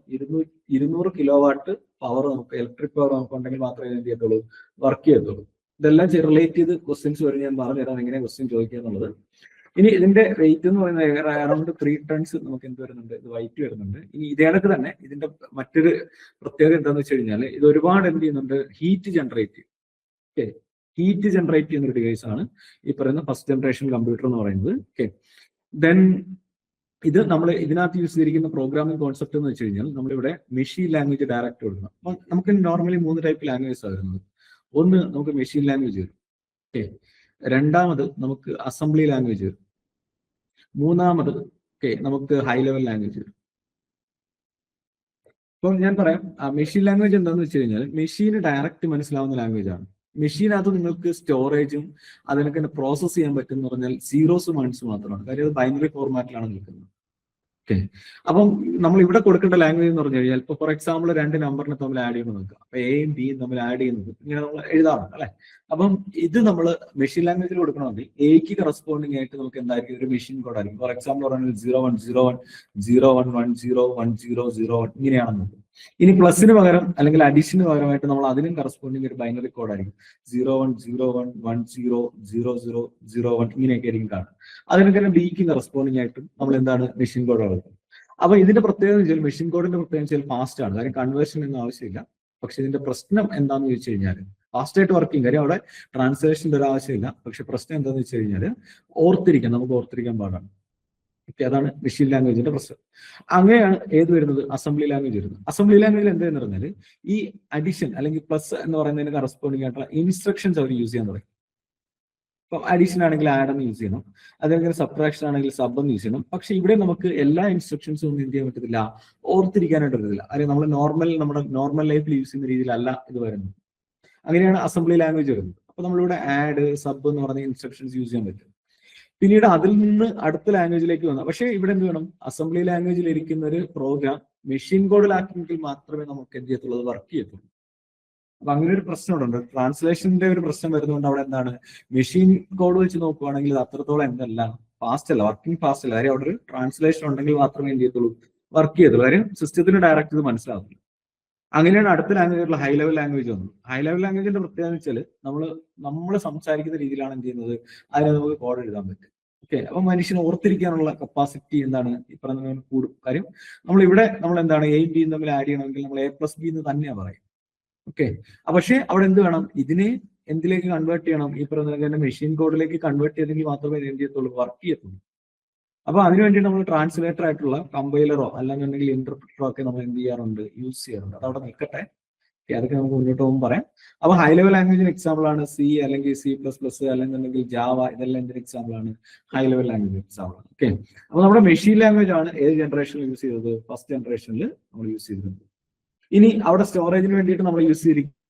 200 കിലോ വാട്ട് പവർ നമുക്ക് ഇലക്ട്രിക് പവർ നമുക്ക് ഉണ്ടെങ്കിൽ മാത്രമേ എന്ത് ചെയ്യത്തുള്ളൂ, വർക്ക് ചെയ്യത്തുള്ളൂ. ഇതെല്ലാം റിലേറ്റ് ചെയ്ത് ക്വസ്റ്റ്യൻസ് വരും. ഞാൻ പറഞ്ഞുതരാം എങ്ങനെ ക്വസ്റ്റ്യൻ ചോദിക്കുക എന്നുള്ളത്. ഇനി ഇതിന്റെ വെയിറ്റ് എന്ന് പറയുന്നത് അറൌണ്ട് 3 ടൺസ് നമുക്ക് എന്ത് വരുന്നുണ്ട്, ഇത് വൈറ്റ് വരുന്നുണ്ട്. ഇനി ഇതേടക്ക് തന്നെ ഇതിന്റെ മറ്റൊരു പ്രത്യേകത എന്താണെന്ന് വെച്ച് കഴിഞ്ഞാൽ ഇത് ഒരുപാട് എന്ത് ചെയ്യുന്നുണ്ട്, ഹീറ്റ് ജനറേറ്റ് ചെയ്യും. ഓക്കെ, ഹീറ്റ് ജനറേറ്റ് ചെയ്യുന്ന ഒരു ഡിവൈസ് ആണ് ഈ പറയുന്ന ഫസ്റ്റ് ജനറേഷൻ കമ്പ്യൂട്ടർ എന്ന് പറയുന്നത്. ഓക്കെ, ദെൻ ഇത് നമ്മൾ ഇതിനകത്ത് യൂസ് ചെയ്തിരിക്കുന്ന പ്രോഗ്രാമിംഗ് കോൺസെപ്റ്റ് എന്ന് വെച്ച് കഴിഞ്ഞാൽ നമ്മളിവിടെ മെഷീൻ ലാംഗ്വേജ് ഡയറക്റ്റ് കൊടുക്കണം. അപ്പൊ നമുക്ക് നോർമലി 3 ടൈപ്പ് ലാംഗ്വേജ് ആണ് വരുന്നത്. ഒന്ന് നമുക്ക് മെഷീൻ ലാംഗ്വേജ് വരും. ഓക്കെ, രണ്ടാമത് നമുക്ക് അസംബ്ലി ലാംഗ്വേജ് വരും. മൂന്നാമത് നമുക്ക് ഹൈ ലെവൽ ലാംഗ്വേജ് വരും. അപ്പൊ ഞാൻ പറയാം, മെഷീൻ ലാംഗ്വേജ് എന്താന്ന് വെച്ച് കഴിഞ്ഞാൽ മെഷീന് ഡയറക്റ്റ് മനസ്സിലാവുന്ന ലാംഗ്വേജ് ആണ്. മെഷീനകത്ത് നിങ്ങൾക്ക് സ്റ്റോറേജും അതിനൊക്കെ പ്രോസസ് ചെയ്യാൻ പറ്റും എന്ന് പറഞ്ഞാൽ സീറോസും വൺസും മാത്രമാണ്. കാര്യം അത് ബൈനറി ഫോർമാറ്റിലാണ് നിൽക്കുന്നത്. ഓക്കെ, അപ്പം നമ്മൾ ഇവിടെ കൊടുക്കേണ്ട ലാംഗ്വേജ് എന്ന് പറഞ്ഞു കഴിഞ്ഞാൽ ഇപ്പൊ ഫോർ എക്സാമ്പിൾ 2 നമ്പറിനെ തമ്മിൽ ആഡ് ചെയ്യുമ്പോൾ നോക്കുക, അപ്പൊ എയും ബിയും തമ്മിൽ ആഡ് ചെയ്യുന്നത് ഇങ്ങനെ നമ്മൾ എഴുതാറുണ്ട് അല്ലെ. അപ്പം ഇത് നമ്മൾ മെഷീൻ ലാംഗ്വേജിൽ കൊടുക്കണമെങ്കിൽ എക്ക് കറസ്പോണ്ടിങ് ആയിട്ട് നമുക്ക് എന്തായിരിക്കും, ഒരു മെഷീൻ കോഡ് ആയിരിക്കും. ഫോർ എക്സാമ്പിൾ പറയുന്നത് 010101101001 ഇങ്ങനെയാണെന്ന്. ഇനി പ്ലസിന് പകരം അല്ലെങ്കിൽ അഡീഷന് പകരമായിട്ട് നമ്മൾ അതിനും കറസ്പോണ്ടിങ് ഒരു ബൈനറി കോഡ് ആയിരിക്കും. 0101100001 ഇങ്ങനെയൊക്കെ ആയിരിക്കും കാണുക. അതിനൊക്കെ ബിക്ക് കറസ്പോണ്ടിങ് ആയിട്ടും നമ്മൾ എന്താണ് മെഷീൻ കോഡ് കൊടുക്കുന്നത്. അപ്പൊ ഇതിന്റെ പ്രത്യേകത വെച്ചാൽ മെഷീൻ കോഡിന്റെ പ്രത്യേകത വെച്ചാൽ ഫാസ്റ്റ് ആണ്. കാര്യം കൺവേർഷൻ ഒന്നും ആവശ്യമില്ല. പക്ഷെ ഇതിന്റെ പ്രശ്നം എന്താണെന്ന് ചോദിച്ചു കഴിഞ്ഞാൽ ഫാസ്റ്റ് ആയിട്ട് വർക്കിംഗ്, കാര്യം അവിടെ ട്രാൻസ്ലേഷന്റെ ഒരു ആവശ്യമില്ല. പക്ഷെ പ്രശ്നം എന്താണെന്ന് വെച്ച് കഴിഞ്ഞാൽ നമുക്ക് ഓർത്തിരിക്കാൻ പാടാണ്. ഓക്കെ, അതാണ് മെഷീൻ ലാംഗ്വേജിന്റെ പ്രശ്നം. അങ്ങനെയാണ് ഏത് വരുന്നത്, അസംബ്ലി ലാംഗ്വേജ് വരുന്നത്. അസംബ്ലി ലാംഗ്വേജിൽ എന്താന്ന് പറഞ്ഞാൽ ഈ അഡീഷൻ അല്ലെങ്കിൽ പ്ലസ് എന്ന് പറയുന്നതിന് കറസ്പോണ്ടിങ് ആയിട്ടുള്ള ഇൻസ്ട്രക്ഷൻസ് അവർ യൂസ് ചെയ്യാൻ തുടങ്ങി. ഇപ്പൊ അഡീഷൻ ആണെങ്കിൽ ആഡ് എന്ന് യൂസ് ചെയ്യണം, അതേപോലെ സബ്ട്രാക്ഷൻ ആണെങ്കിൽ സബ് എന്ന് യൂസ് ചെയ്യണം. പക്ഷെ ഇവിടെ നമുക്ക് എല്ലാ ഇൻസ്ട്രക്ഷൻസും ഒന്നും എന്ത് ചെയ്യാൻ പറ്റത്തില്ല, ഓർത്തിരിക്കാനായിട്ട് പറ്റത്തില്ല. അല്ലെങ്കിൽ നമ്മുടെ നോർമൽ ലൈഫിൽ യൂസ് ചെയ്യുന്ന രീതിയിലല്ല ഇത് വരുന്നത്. അങ്ങനെയാണ് അസംബ്ലി ലാംഗ്വേജ് വരുന്നത്. അപ്പൊ നമ്മളിവിടെ ആഡ് സബ് എന്ന് പറഞ്ഞ ഇൻസ്ട്രക്ഷൻസ് യൂസ് ചെയ്യാൻ പറ്റും. പിന്നീട് അതിൽ നിന്ന് അടുത്ത ലാംഗ്വേജിലേക്ക് വന്നു. പക്ഷേ ഇവിടെ എന്ത് വേണം, അസംബ്ലി ലാംഗ്വേജിൽ ഇരിക്കുന്ന ഒരു പ്രോഗ്രാം മെഷീൻ കോഡിലാക്കിയെങ്കിൽ മാത്രമേ നമുക്ക് എന്ത് ചെയ്യത്തുള്ളൂ, വർക്ക് ചെയ്യത്തുള്ളൂ. അപ്പൊ അങ്ങനെ ഒരു പ്രശ്നമുണ്ട്. ട്രാൻസ്ലേഷന്റെ ഒരു പ്രശ്നം വരുന്നതുകൊണ്ട് അവിടെ എന്താണ്, മെഷീൻ കോഡ് വെച്ച് നോക്കുവാണെങ്കിൽ ഇത് അത്രത്തോളം എന്തല്ല, ഫാസ്റ്റ് അല്ല, വർക്കിംഗ് ഫാസ്റ്റ് അല്ല. കാര്യം അവിടെ ഒരു ട്രാൻസ്ലേഷൻ ഉണ്ടെങ്കിൽ മാത്രമേ എന്ത് ചെയ്യത്തുള്ളൂ, വർക്ക് ചെയ്യത്തുള്ളൂ. കാര്യം സിസ്റ്റത്തിന് ഡയറക്റ്റ് ഇത് മനസ്സിലാവുന്നില്ല. അങ്ങനെയാണ് അടുത്ത ലാംഗ്വേജ് ഹൈ ലെവൽ ലാംഗ്വേജ് വന്നത്. ഹൈ ലെവൽ ലാംഗ്വേജിന്റെ പ്രത്യേകത വെച്ചാൽ നമ്മൾ സംസാരിക്കുന്ന രീതിയിലാണ് എന്ത് ചെയ്യുന്നത്, അതിനെ നമുക്ക് കോഡ് എഴുതാൻ പറ്റും. ഓക്കെ, അപ്പൊ മനുഷ്യന് ഓർത്തിരിക്കാനുള്ള കപ്പാസിറ്റി എന്താണ് ഈ പറഞ്ഞ കൂടും. കാര്യം നമ്മൾ എന്താണ് എയും ബിയും തമ്മിൽ ആഡ് ചെയ്യണമെങ്കിൽ നമ്മൾ A+B എന്ന് തന്നെയാണ് പറയും. ഓക്കെ, പക്ഷേ അവിടെ എന്ത് വേണം, ഇതിനെ എന്തിലേക്ക് കൺവേർട്ട് ചെയ്യണം, ഈ പറഞ്ഞ മെഷീൻ കോഡിലേക്ക് കൺവേർട്ട് ചെയ്തെങ്കിൽ മാത്രമേ എന്ത് ചെയ്യത്തുള്ളൂ, വർക്ക് ചെയ്യത്തുള്ളൂ. അപ്പൊ അതിനുവേണ്ടി നമ്മൾ ട്രാൻസ്ലേറ്റർ ആയിട്ടുള്ള കമ്പൈലറോ അല്ലെന്നുണ്ടെങ്കിൽ ഇന്റർപ്രിറ്ററോ ഒക്കെ നമ്മൾ എന്ത് ചെയ്യാറുണ്ട്, യൂസ് ചെയ്യാറുണ്ട്. അതവിടെ നിൽക്കട്ടെ, അതൊക്കെ നമുക്ക് മുന്നോട്ട് പോകുമ്പോൾ പറയാം. അപ്പൊ ഹൈ ലെവൽ ലാംഗ്വേജിന് എക്സാമ്പിൾ ആണ് സി അല്ലെങ്കിൽ C++, അല്ലെന്നുണ്ടെങ്കിൽ ജാവ. ഇതെല്ലാം എന്തൊരു എക്സാമ്പിൾ ആണ്, ഹൈ ലെവൽ ലാംഗ്വേജ് എക്സാമ്പിൾ ആണ്. ഓക്കെ, അപ്പൊ നമ്മുടെ മെഷീൻ ലാംഗ്വേജ് ആണ് ഏത് ജനറേഷനിൽ യൂസ് ചെയ്തത്, ഫസ്റ്റ് ജനറേഷനിൽ നമ്മൾ യൂസ് ചെയ്തിട്ടുണ്ട്. ഇനി അവിടെ സ്റ്റോറേജിന് വേണ്ടിയിട്ട് നമ്മൾ യൂസ് ചെയ്തിരിക്കുന്നത്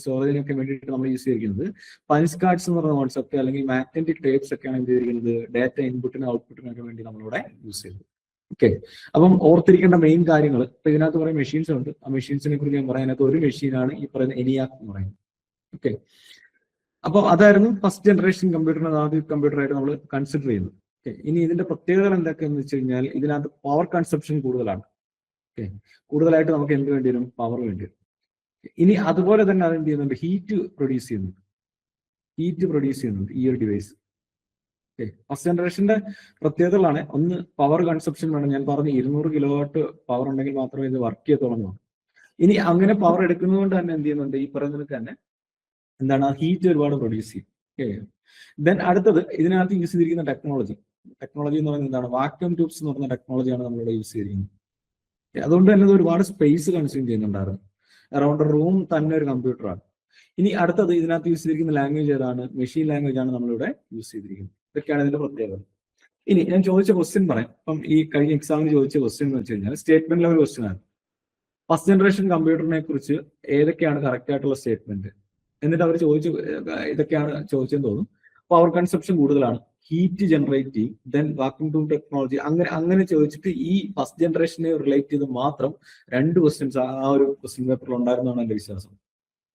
സ്റ്റോറേജിനൊക്കെ വേണ്ടിയിട്ട് നമ്മൾ യൂസ് ചെയ്തിരിക്കുന്നത് പഞ്ച് കാർഡ്സ് എന്ന് പറയുന്ന കോൺസെപ്റ്റ് അല്ലെങ്കിൽ മാഗ്നറ്റിക് ടേപ്സ് ഒക്കെയാണ് എന്ത് ചെയ്തിരിക്കുന്നത്, ഡാറ്റ ഇൻപുട്ടിനും ഔട്ട്പുട്ടിനൊക്കെ വേണ്ടി നമ്മളിവിടെ യൂസ് ചെയ്തത്. ഓക്കെ, അപ്പം ഓർത്തിരിക്കേണ്ട മെയിൻ കാര്യങ്ങൾ ഇപ്പൊ ഇതിനകത്ത് കുറെ മെഷീൻസ് ഉണ്ട്. ആ മെഷീൻസിനെ കുറിച്ച് ഞാൻ പറയാനകത്ത് ഒരു മെഷീനാണ് ഈ പറയുന്ന ENIAC എന്ന് പറയുന്നത്. ഓക്കെ, അപ്പൊ അതായിരുന്നു ഫസ്റ്റ് ജനറേഷൻ കമ്പ്യൂട്ടറിന് ആദ്യ കമ്പ്യൂട്ടറായിട്ട് നമ്മൾ കൺസിഡർ ചെയ്യുന്നത്. ഓക്കെ, ഇനി ഇതിന്റെ പ്രത്യേകതകൾ എന്തൊക്കെയാണെന്ന് വെച്ച് കഴിഞ്ഞാൽ ഇതിനകത്ത് പവർ കൺസപ്ഷൻ കൂടുതലാണ്. ഓക്കെ, കൂടുതലായിട്ട് നമുക്ക് എന്ത് വേണ്ടി വരും, പവർ വേണ്ടി വരും. ഇനി അതുപോലെ തന്നെ അത് എന്ത് ചെയ്യുന്നുണ്ട്, ഹീറ്റ് പ്രൊഡ്യൂസ് ചെയ്യുന്നുണ്ട് ഈ ഒരു ഡിവൈസ്. ഓക്കെ, ഫസ്റ്റ് ജനറേഷന്റെ പ്രത്യേകതകളാണ്. ഒന്ന് പവർ കൺസപ്ഷൻ വേണം. ഞാൻ പറഞ്ഞു 200 കിലോ വാട്ട് പവർ ഉണ്ടെങ്കിൽ മാത്രമേ ഇത് വർക്ക് ചെയ്യത്തുള്ളൂ. ഇനി അങ്ങനെ പവർ എടുക്കുന്നത് കൊണ്ട് തന്നെ എന്ത് ചെയ്യുന്നുണ്ട്, ഈ പറയുന്നത് തന്നെ എന്താണ്, ഹീറ്റ് ഒരുപാട് പ്രൊഡ്യൂസ് ചെയ്യും. ഓക്കെ, ദെൻ അടുത്തത് ഇതിനകത്ത് യൂസ് ചെയ്തിരിക്കുന്ന ടെക്നോളജി. ടെക്നോളജി എന്ന് പറയുന്നത് എന്താണ്? വാക്യൂം ട്യൂബ്സ് എന്ന് പറയുന്ന ടെക്നോളജിയാണ് നമ്മളിവിടെ യൂസ് ചെയ്തിരിക്കുന്നത്. അതുകൊണ്ട് തന്നെ ഇത് ഒരുപാട് സ്പേസ് കൺസ്യൂം ചെയ്യുന്നുണ്ടായിരുന്നു. അറൗണ്ട് റൂം തന്നെ ഒരു കമ്പ്യൂട്ടറാണ്. ഇനി അടുത്തത് ഇതിനകത്ത് യൂസ് ചെയ്തിരിക്കുന്ന ലാംഗ്വേജ് ഏതാണ്? മെഷീൻ ലാംഗ്വേജ് ആണ് നമ്മളിവിടെ യൂസ് ചെയ്തിരിക്കുന്നത്. ഇതൊക്കെയാണ് ഇതിന്റെ പ്രത്യേകത. ഇനി ഞാൻ ചോദിച്ച ക്വസ്റ്റ്യൻ പറയാം. ഇപ്പം ഈ കഴിഞ്ഞ എക്സാമിന് ചോദിച്ച ക്വസ്റ്റ്യൻ എന്ന് വെച്ച് കഴിഞ്ഞാൽ സ്റ്റേറ്റ്മെന്റ് ലെവൽ ക്വസ്റ്റ്യൻ ആണ്. ഫസ്റ്റ് ജനറേഷൻ കമ്പ്യൂട്ടറിനെ കുറിച്ച് ഏതൊക്കെയാണ് കറക്റ്റ് ആയിട്ടുള്ള സ്റ്റേറ്റ്മെന്റ്? എന്നിട്ട് അവർ ചോദിച്ചു ഇതൊക്കെയാണ് ചോദിച്ചെന്ന് തോന്നുന്നു. പവർ കൺസപ്ഷൻ കൂടുതലാണ്, heat generative, then vacuum tube technology, അങ്ങനെ ചോദിച്ചിട്ട് ഈ ഫസ്റ്റ് ജനറേഷനെ റിലേറ്റ് ചെയ്ത് മാത്രം 2 ക്വസ്റ്റ്യൻസ് ആ ഒരു ക്വസ്റ്റ്യൻ പേപ്പറിൽ ഉണ്ടായിരുന്നാണ് എന്റെ വിശ്വാസം.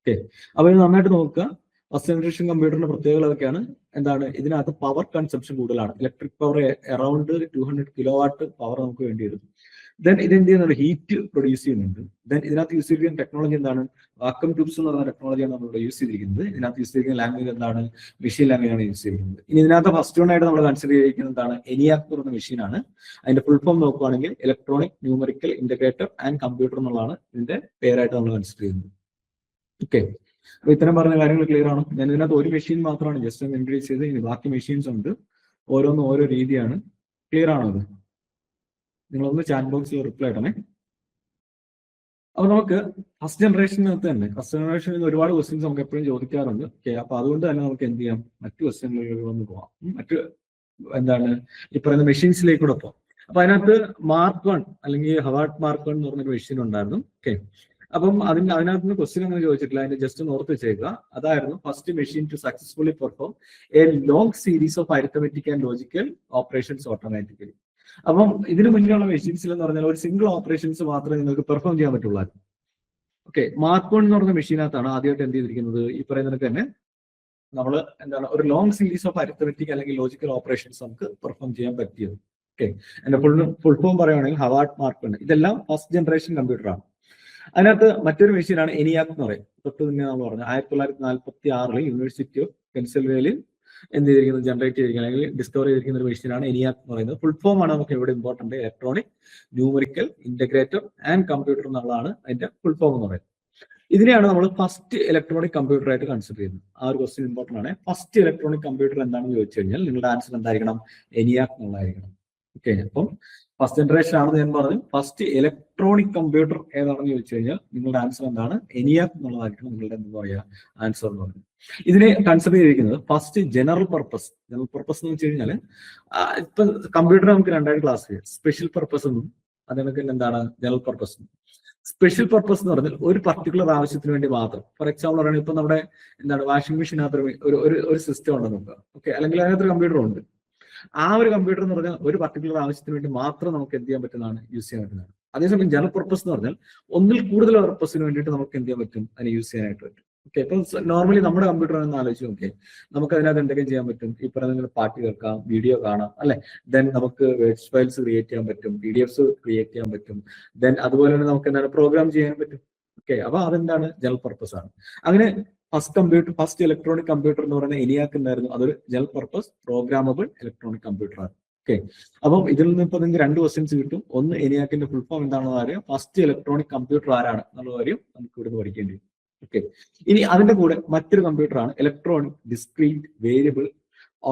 ഓക്കെ, അപ്പൊ ഇത് നന്നായിട്ട് നോക്കുക. ഫസ്റ്റ് ജനറേഷൻ കമ്പ്യൂട്ടറിന്റെ പ്രത്യേകത അതൊക്കെയാണ്. എന്താണ്? ഇതിനകത്ത് പവർ കൺസപ്ഷൻ കൂടുതലാണ്. Electric power around 200 kilo watt power നമുക്ക് വേണ്ടി വരും. ദെൻ ഇതെന്ത് ചെയ്യുന്നുണ്ട്? ഹീറ്റ് പ്രൊഡ്യൂസ് ചെയ്യുന്നുണ്ട്. ദെൻ ഇതിനകത്ത് യൂസ് ചെയ്തിരിക്കുന്ന ടെക്നോളജി എന്താണ്? വാക്യൂം ട്യൂബ്സ് എന്ന് പറയുന്ന ടെക്നോളജിയാണ് നമ്മളിവിടെ യൂസ് ചെയ്തിരിക്കുന്നത്. ഇതിനകത്ത് യൂസ് ചെയ്തിരിക്കുന്ന ലാംഗ്വേജ് എന്താണ്? മെഷീൻ ലാംഗ്വേജ് ആണ് യൂസ് ചെയ്തിരിക്കുന്നത്. ഇനി ഇതിനകത്ത് ഫസ്റ്റ് വൺ ആയിട്ട് നമ്മൾ കൺസിഡർ ചെയ്തിരിക്കുന്നത് എന്താണ്? ENIAC എന്ന് പറയുന്ന മെഷീനാണ്. അതിന്റെ ഫുൾ ഫോം നോക്കുകയാണെങ്കിൽ electronic numerical integrator and computer എന്നുള്ളതാണ് ഇതിന്റെ പേരായിട്ട് നമ്മൾ കൺസിഡർ ചെയ്യുന്നത്. ഓക്കെ, അപ്പൊ ഇത്തരം പറഞ്ഞ കാര്യങ്ങൾ ക്ലിയർ ആണ്. ഞാൻ ഇതിനകത്ത് ഒരു മെഷീൻ മാത്രമാണ് ജസ്റ്റ് ഒന്ന് ഇൻട്രൊഡ്യൂസ് ചെയ്ത്, ഇനി ബാക്കി മെഷീൻസ് ഉണ്ട്, ഓരോന്നും ഓരോ രീതിയാണ്. ക്ലിയർ ആണോ അത്? നിങ്ങളൊന്ന് ചാറ്റ് ബോക്സിൽ റിപ്ലൈ ഇടണേ. അപ്പൊ നമുക്ക് ഫസ്റ്റ് ജനറേഷനകത്ത് തന്നെ ഫസ്റ്റ് ജനറേഷനിൽ ഒരുപാട് ക്വസ്റ്റ്യൻസ് നമുക്ക് എപ്പോഴും ചോദിക്കാറുണ്ട്. ഓക്കെ, അപ്പൊ അതുകൊണ്ട് തന്നെ നമുക്ക് എന്ത് ചെയ്യാം? മറ്റു ക്വസ്റ്റ്യനിലേക്ക് ഒന്ന് പോവാം. മറ്റു എന്താണ് ഈ പറയുന്ന മെഷീൻസിലേക്ക് കൂടെ പോവാം. അപ്പൊ അതിനകത്ത് മാർക്ക് 1 അല്ലെങ്കിൽ ഹവാർഡ് മാർക്ക് 1 എന്ന് പറഞ്ഞൊരു മെഷീൻ ഉണ്ടായിരുന്നു. ഓക്കെ, അപ്പം അതിനകത്ത് നിന്ന് ക്വസ്റ്റ്യൻ അങ്ങനെ ചോദിച്ചിട്ടില്ല, അതിന്റെ ജസ്റ്റ് ഒന്ന് ഓർത്ത് വെച്ചേക്കുക. അതായിരുന്നു first machine to successfully perform a long series of arithmetic and logical operations automatically. അപ്പം ഇതിന് മുന്നിലുള്ള മെഷീൻസിൽ എന്ന് പറഞ്ഞാൽ ഒരു സിംഗിൾ ഓപ്പറേഷൻസ് മാത്രമേ നിങ്ങൾക്ക് പെർഫോം ചെയ്യാൻ പറ്റുള്ളൂ. ഓക്കെ, മാർക്ക് 1 എന്ന് പറഞ്ഞ മെഷീനകത്താണ് ആദ്യമായിട്ട് എന്ത് ചെയ്തിരിക്കുന്നത്? ഈ പറയുന്നതൊക്കെ തന്നെ നമ്മൾ എന്താണ് ഒരു ലോങ് സീരീസ് ഓഫ് അരിത്തമെറ്റിക് അല്ലെങ്കിൽ ലോജിക്കൽ ഓപ്പറേഷൻസ് നമുക്ക് പെർഫോം ചെയ്യാൻ പറ്റിയത്. ഓക്കെ, എന്റെ ഫുൾ ഫോം പറയുകയാണെങ്കിൽ ഹവാർഡ് മാർക്ക് 1. ഇതെല്ലാം ഫസ്റ്റ് ജനറേഷൻ കമ്പ്യൂട്ടറാണ്. അതിനകത്ത് മറ്റൊരു മെഷീനാണ് ENIAC എന്ന് പറയും. തൊട്ട് തന്നെ നമ്മൾ പറഞ്ഞു 1946 യൂണിവേഴ്സിറ്റി ഓഫ് പെൻസിൽവേനിയയിൽ എന്ത് ചെയ്തിരിക്കുന്നത്? ജനറേറ്റ് ചെയ്തിരിക്കുന്നത് അല്ലെങ്കിൽ ഡിസ്കവർ ചെയ്തിരിക്കുന്ന ഒരു മെഷീനാണ് ENIAC എന്ന് പറയുന്നത്. ഫുൾ ഫോം ആണ് നമുക്ക് ഇവിടെ important. Electronic numerical integrator and computer എന്നുള്ളതാണ് അതിന്റെ ഫുൾ ഫോം എന്ന് പറയുന്നത്. ഇതിനെയാണ് നമ്മൾ ഫസ്റ്റ് ഇലക്ട്രോണിക് കമ്പ്യൂട്ടർ ആയിട്ട് കൺസിഡർ ചെയ്യുന്നത്. ആ ഒരു ക്വസ്റ്റ്യൻ ഇമ്പോർട്ടന്റ് ആണ്. ഫസ്റ്റ് ഇലക്ട്രോണിക് കമ്പ്യൂട്ടർ എന്താണെന്ന് ചോദിച്ചു കഴിഞ്ഞാൽ നിങ്ങളുടെ ആൻസർ എന്തായിരിക്കണം? ENIAC എന്നുള്ളതായിരിക്കണം. ഓക്കെ, അപ്പം ഫസ്റ്റ് ജനറേഷൻ ആണെന്ന് ഞാൻ പറഞ്ഞു. ഫസ്റ്റ് ഇലക്ട്രോണിക് കമ്പ്യൂട്ടർ ഏതാണെന്ന് ചോദിച്ചു കഴിഞ്ഞാൽ നിങ്ങളുടെ ആൻസർ എന്താണ്? ENIAC എന്നുള്ളതായിരിക്കണം നിങ്ങളുടെ എന്താ പറയുക ആൻസർ എന്ന് പറയുന്നത്. ഇതിനെ കൺസിഡർ ചെയ്തിരിക്കുന്നത് first general purpose. General purpose എന്ന് വെച്ച് കഴിഞ്ഞാൽ ഇപ്പൊ കമ്പ്യൂട്ടർ നമുക്ക് 2 ക്ലാസ് ചെയ്യാം. സ്പെഷ്യൽ പർപ്പസ് എന്നും അതിനൊക്കെ എന്താണ് ജനറൽ പർപ്പസ്. സ്പെഷ്യൽ പർപ്പസ് എന്ന് പറഞ്ഞാൽ ഒരു പർട്ടിക്കുലർ ആവശ്യത്തിന് വേണ്ടി മാത്രം. ഫോർ എക്സാമ്പിൾ പറയുന്നത് ഇപ്പൊ നമ്മുടെ എന്താണ് വാഷിംഗ് മെഷീനകത്ത് ഒരു സിസ്റ്റം ഉണ്ടെന്ന് നോക്കുക. ഓക്കെ, അല്ലെങ്കിൽ അതിനകത്തൊരു കമ്പ്യൂട്ടർ ഉണ്ട്. ആ ഒരു കമ്പ്യൂട്ടർ എന്ന് പറഞ്ഞാൽ ഒരു പർട്ടിക്കുലർ ആവശ്യത്തിന് വേണ്ടി മാത്രം നമുക്ക് എന്ത് ചെയ്യാൻ പറ്റുന്നതാണ്? യൂസ് ചെയ്യാൻ പറ്റുന്നതാണ്. അതേസമയം ജനറൽ പർപ്പസ് എന്ന് പറഞ്ഞാൽ ഒന്നിൽ കൂടുതൽ പർപ്പസിന് വേണ്ടിയിട്ട് നമുക്ക് എന്ത് ചെയ്യാൻ പറ്റും? അതിനെ യൂസ് ചെയ്യാനായിട്ട് പറ്റും. ഓക്കെ, ഇപ്പൊ നോർമലി നമ്മുടെ കമ്പ്യൂട്ടർ എന്ന് ആലോചിച്ച് നോക്കിയാൽ നമുക്ക് അതിനകത്ത് എന്തൊക്കെ ചെയ്യാൻ പറ്റും? ഈ പറയുന്ന പാട്ട് കേൾക്കാം, വീഡിയോ കാണാം, അല്ലെ? ദെൻ നമുക്ക് വേർഡ് ഫയൽസ് ക്രിയേറ്റ് ചെയ്യാൻ പറ്റും, PDFs ക്രിയേറ്റ് ചെയ്യാൻ പറ്റും. ദെൻ അതുപോലെ തന്നെ നമുക്ക് എന്താണ് പ്രോഗ്രാം ചെയ്യാൻ പറ്റും. ഓക്കെ, അപ്പൊ അതെന്താണ്? ജനറൽ പർപ്പസ് ആണ്. അങ്ങനെ ഫസ്റ്റ് ഇലക്ട്രോണിക് കമ്പ്യൂട്ടർ എന്ന് പറയുന്ന ENIAC ഉണ്ടായിരുന്നു. അതൊരു general purpose programmable electronic computer ആണ്. ഓക്കെ, അപ്പം ഇതിൽ നിന്ന് ഇപ്പൊ നിങ്ങൾക്ക് 2 ക്വസ്റ്റ്യൻസ് കിട്ടും. ഒന്ന് ENIACന്റെ ഫുൾ ഫോം എന്താണെന്ന് അറിയാം, ഫസ്റ്റ് ഇലക്ട്രോണിക് കമ്പ്യൂട്ടർ ആരാണ് എന്നുള്ള കാര്യം നമുക്ക് ഇവിടുന്ന് പഠിക്കേണ്ടി വരും. ഓക്കെ, ഇനി അതിന്റെ കൂടെ മറ്റൊരു കമ്പ്യൂട്ടറാണ് electronic discrete variable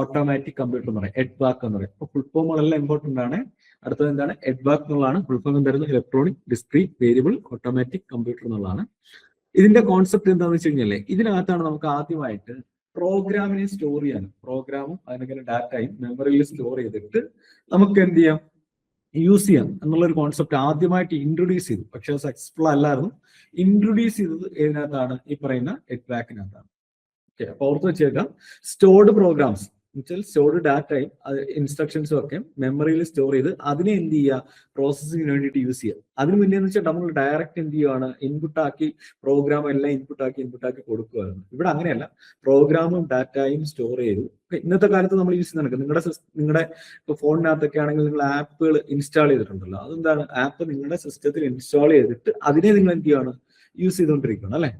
automatic computer എന്ന് പറയും, EDVAC എന്ന് പറയും. അപ്പൊ ഫുൾ ഫോമുകളെല്ലാം ഇമ്പോർട്ടന്റ് ആണ്. അടുത്തത് എന്താണ്? EDVAC എന്നുള്ളതാണ്. ഫുൾ ഫോം എന്തായിരുന്നു? Electronic discrete variable automatic computer എന്നുള്ളതാണ്. ഇതിന്റെ കോൺസെപ്റ്റ് എന്താണെന്ന് വെച്ച് കഴിഞ്ഞാൽ ഇതിനകത്താണ് നമുക്ക് ആദ്യമായിട്ട് പ്രോഗ്രാമിനെ സ്റ്റോർ ചെയ്യാനും പ്രോഗ്രാമും അതിനൊക്കെ ഡാറ്റയും മെമ്മറിയിൽ സ്റ്റോർ ചെയ്തിട്ട് നമുക്ക് എന്ത് ചെയ്യാം? യൂസ് ചെയ്യാം എന്നുള്ളൊരു കോൺസെപ്റ്റ് ആദ്യമായിട്ട് ഇൻട്രൊഡ്യൂസ് ചെയ്തു. പക്ഷെ അത് സക്സസ്ഫുൾ അല്ലായിരുന്നു. ഇൻട്രൊഡ്യൂസ് ചെയ്തത് ഏതിനകത്താണ്? ഈ പറയുന്ന EDVAC-നകത്താണ്. ഓക്കെ, അപ്പൊ ഓർത്ത് വെച്ചേക്കാം, സ്റ്റോർഡ് പ്രോഗ്രാംസ് എന്നുവെച്ചാൽ സ്റ്റോർഡ് ഡാറ്റയും ഇൻസ്ട്രക്ഷൻസും ഒക്കെ മെമ്മറിയിൽ സ്റ്റോർ ചെയ്ത് അതിനെ എന്ത് ചെയ്യുക? പ്രോസസ്സിങ്ങിന് വേണ്ടിയിട്ട് യൂസ് ചെയ്യുക. അതിന് മുന്നേ എന്ന് വെച്ചാൽ നമ്മൾ ഡയറക്റ്റ് എന്ത് ചെയ്യുകയാണ്? ഇൻപുട്ടാക്കി പ്രോഗ്രാം എല്ലാം ഇൻപുട്ടാക്കി കൊടുക്കുകയായിരുന്നു. ഇവിടെ അങ്ങനെയല്ല, പ്രോഗ്രാമും ഡാറ്റയും സ്റ്റോർ ചെയ്തു. ഇന്നത്തെ കാലത്ത് നമ്മൾ യൂസ് ചെയ്യുന്ന നിങ്ങളുടെ ഫോണിനകത്തൊക്കെ ആണെങ്കിൽ നിങ്ങൾ ആപ്പുകൾ ഇൻസ്റ്റാൾ ചെയ്തിട്ടുണ്ടല്ലോ. അതെന്താണ്? ആപ്പ് നിങ്ങളുടെ സിസ്റ്റത്തിൽ ഇൻസ്റ്റാൾ ചെയ്തിട്ട് അതിനെ നിങ്ങൾ എന്ത് ചെയ്യുകയാണ്? യൂസ് ചെയ്തുകൊണ്ടിരിക്കുകയാണ്, അല്ലെ?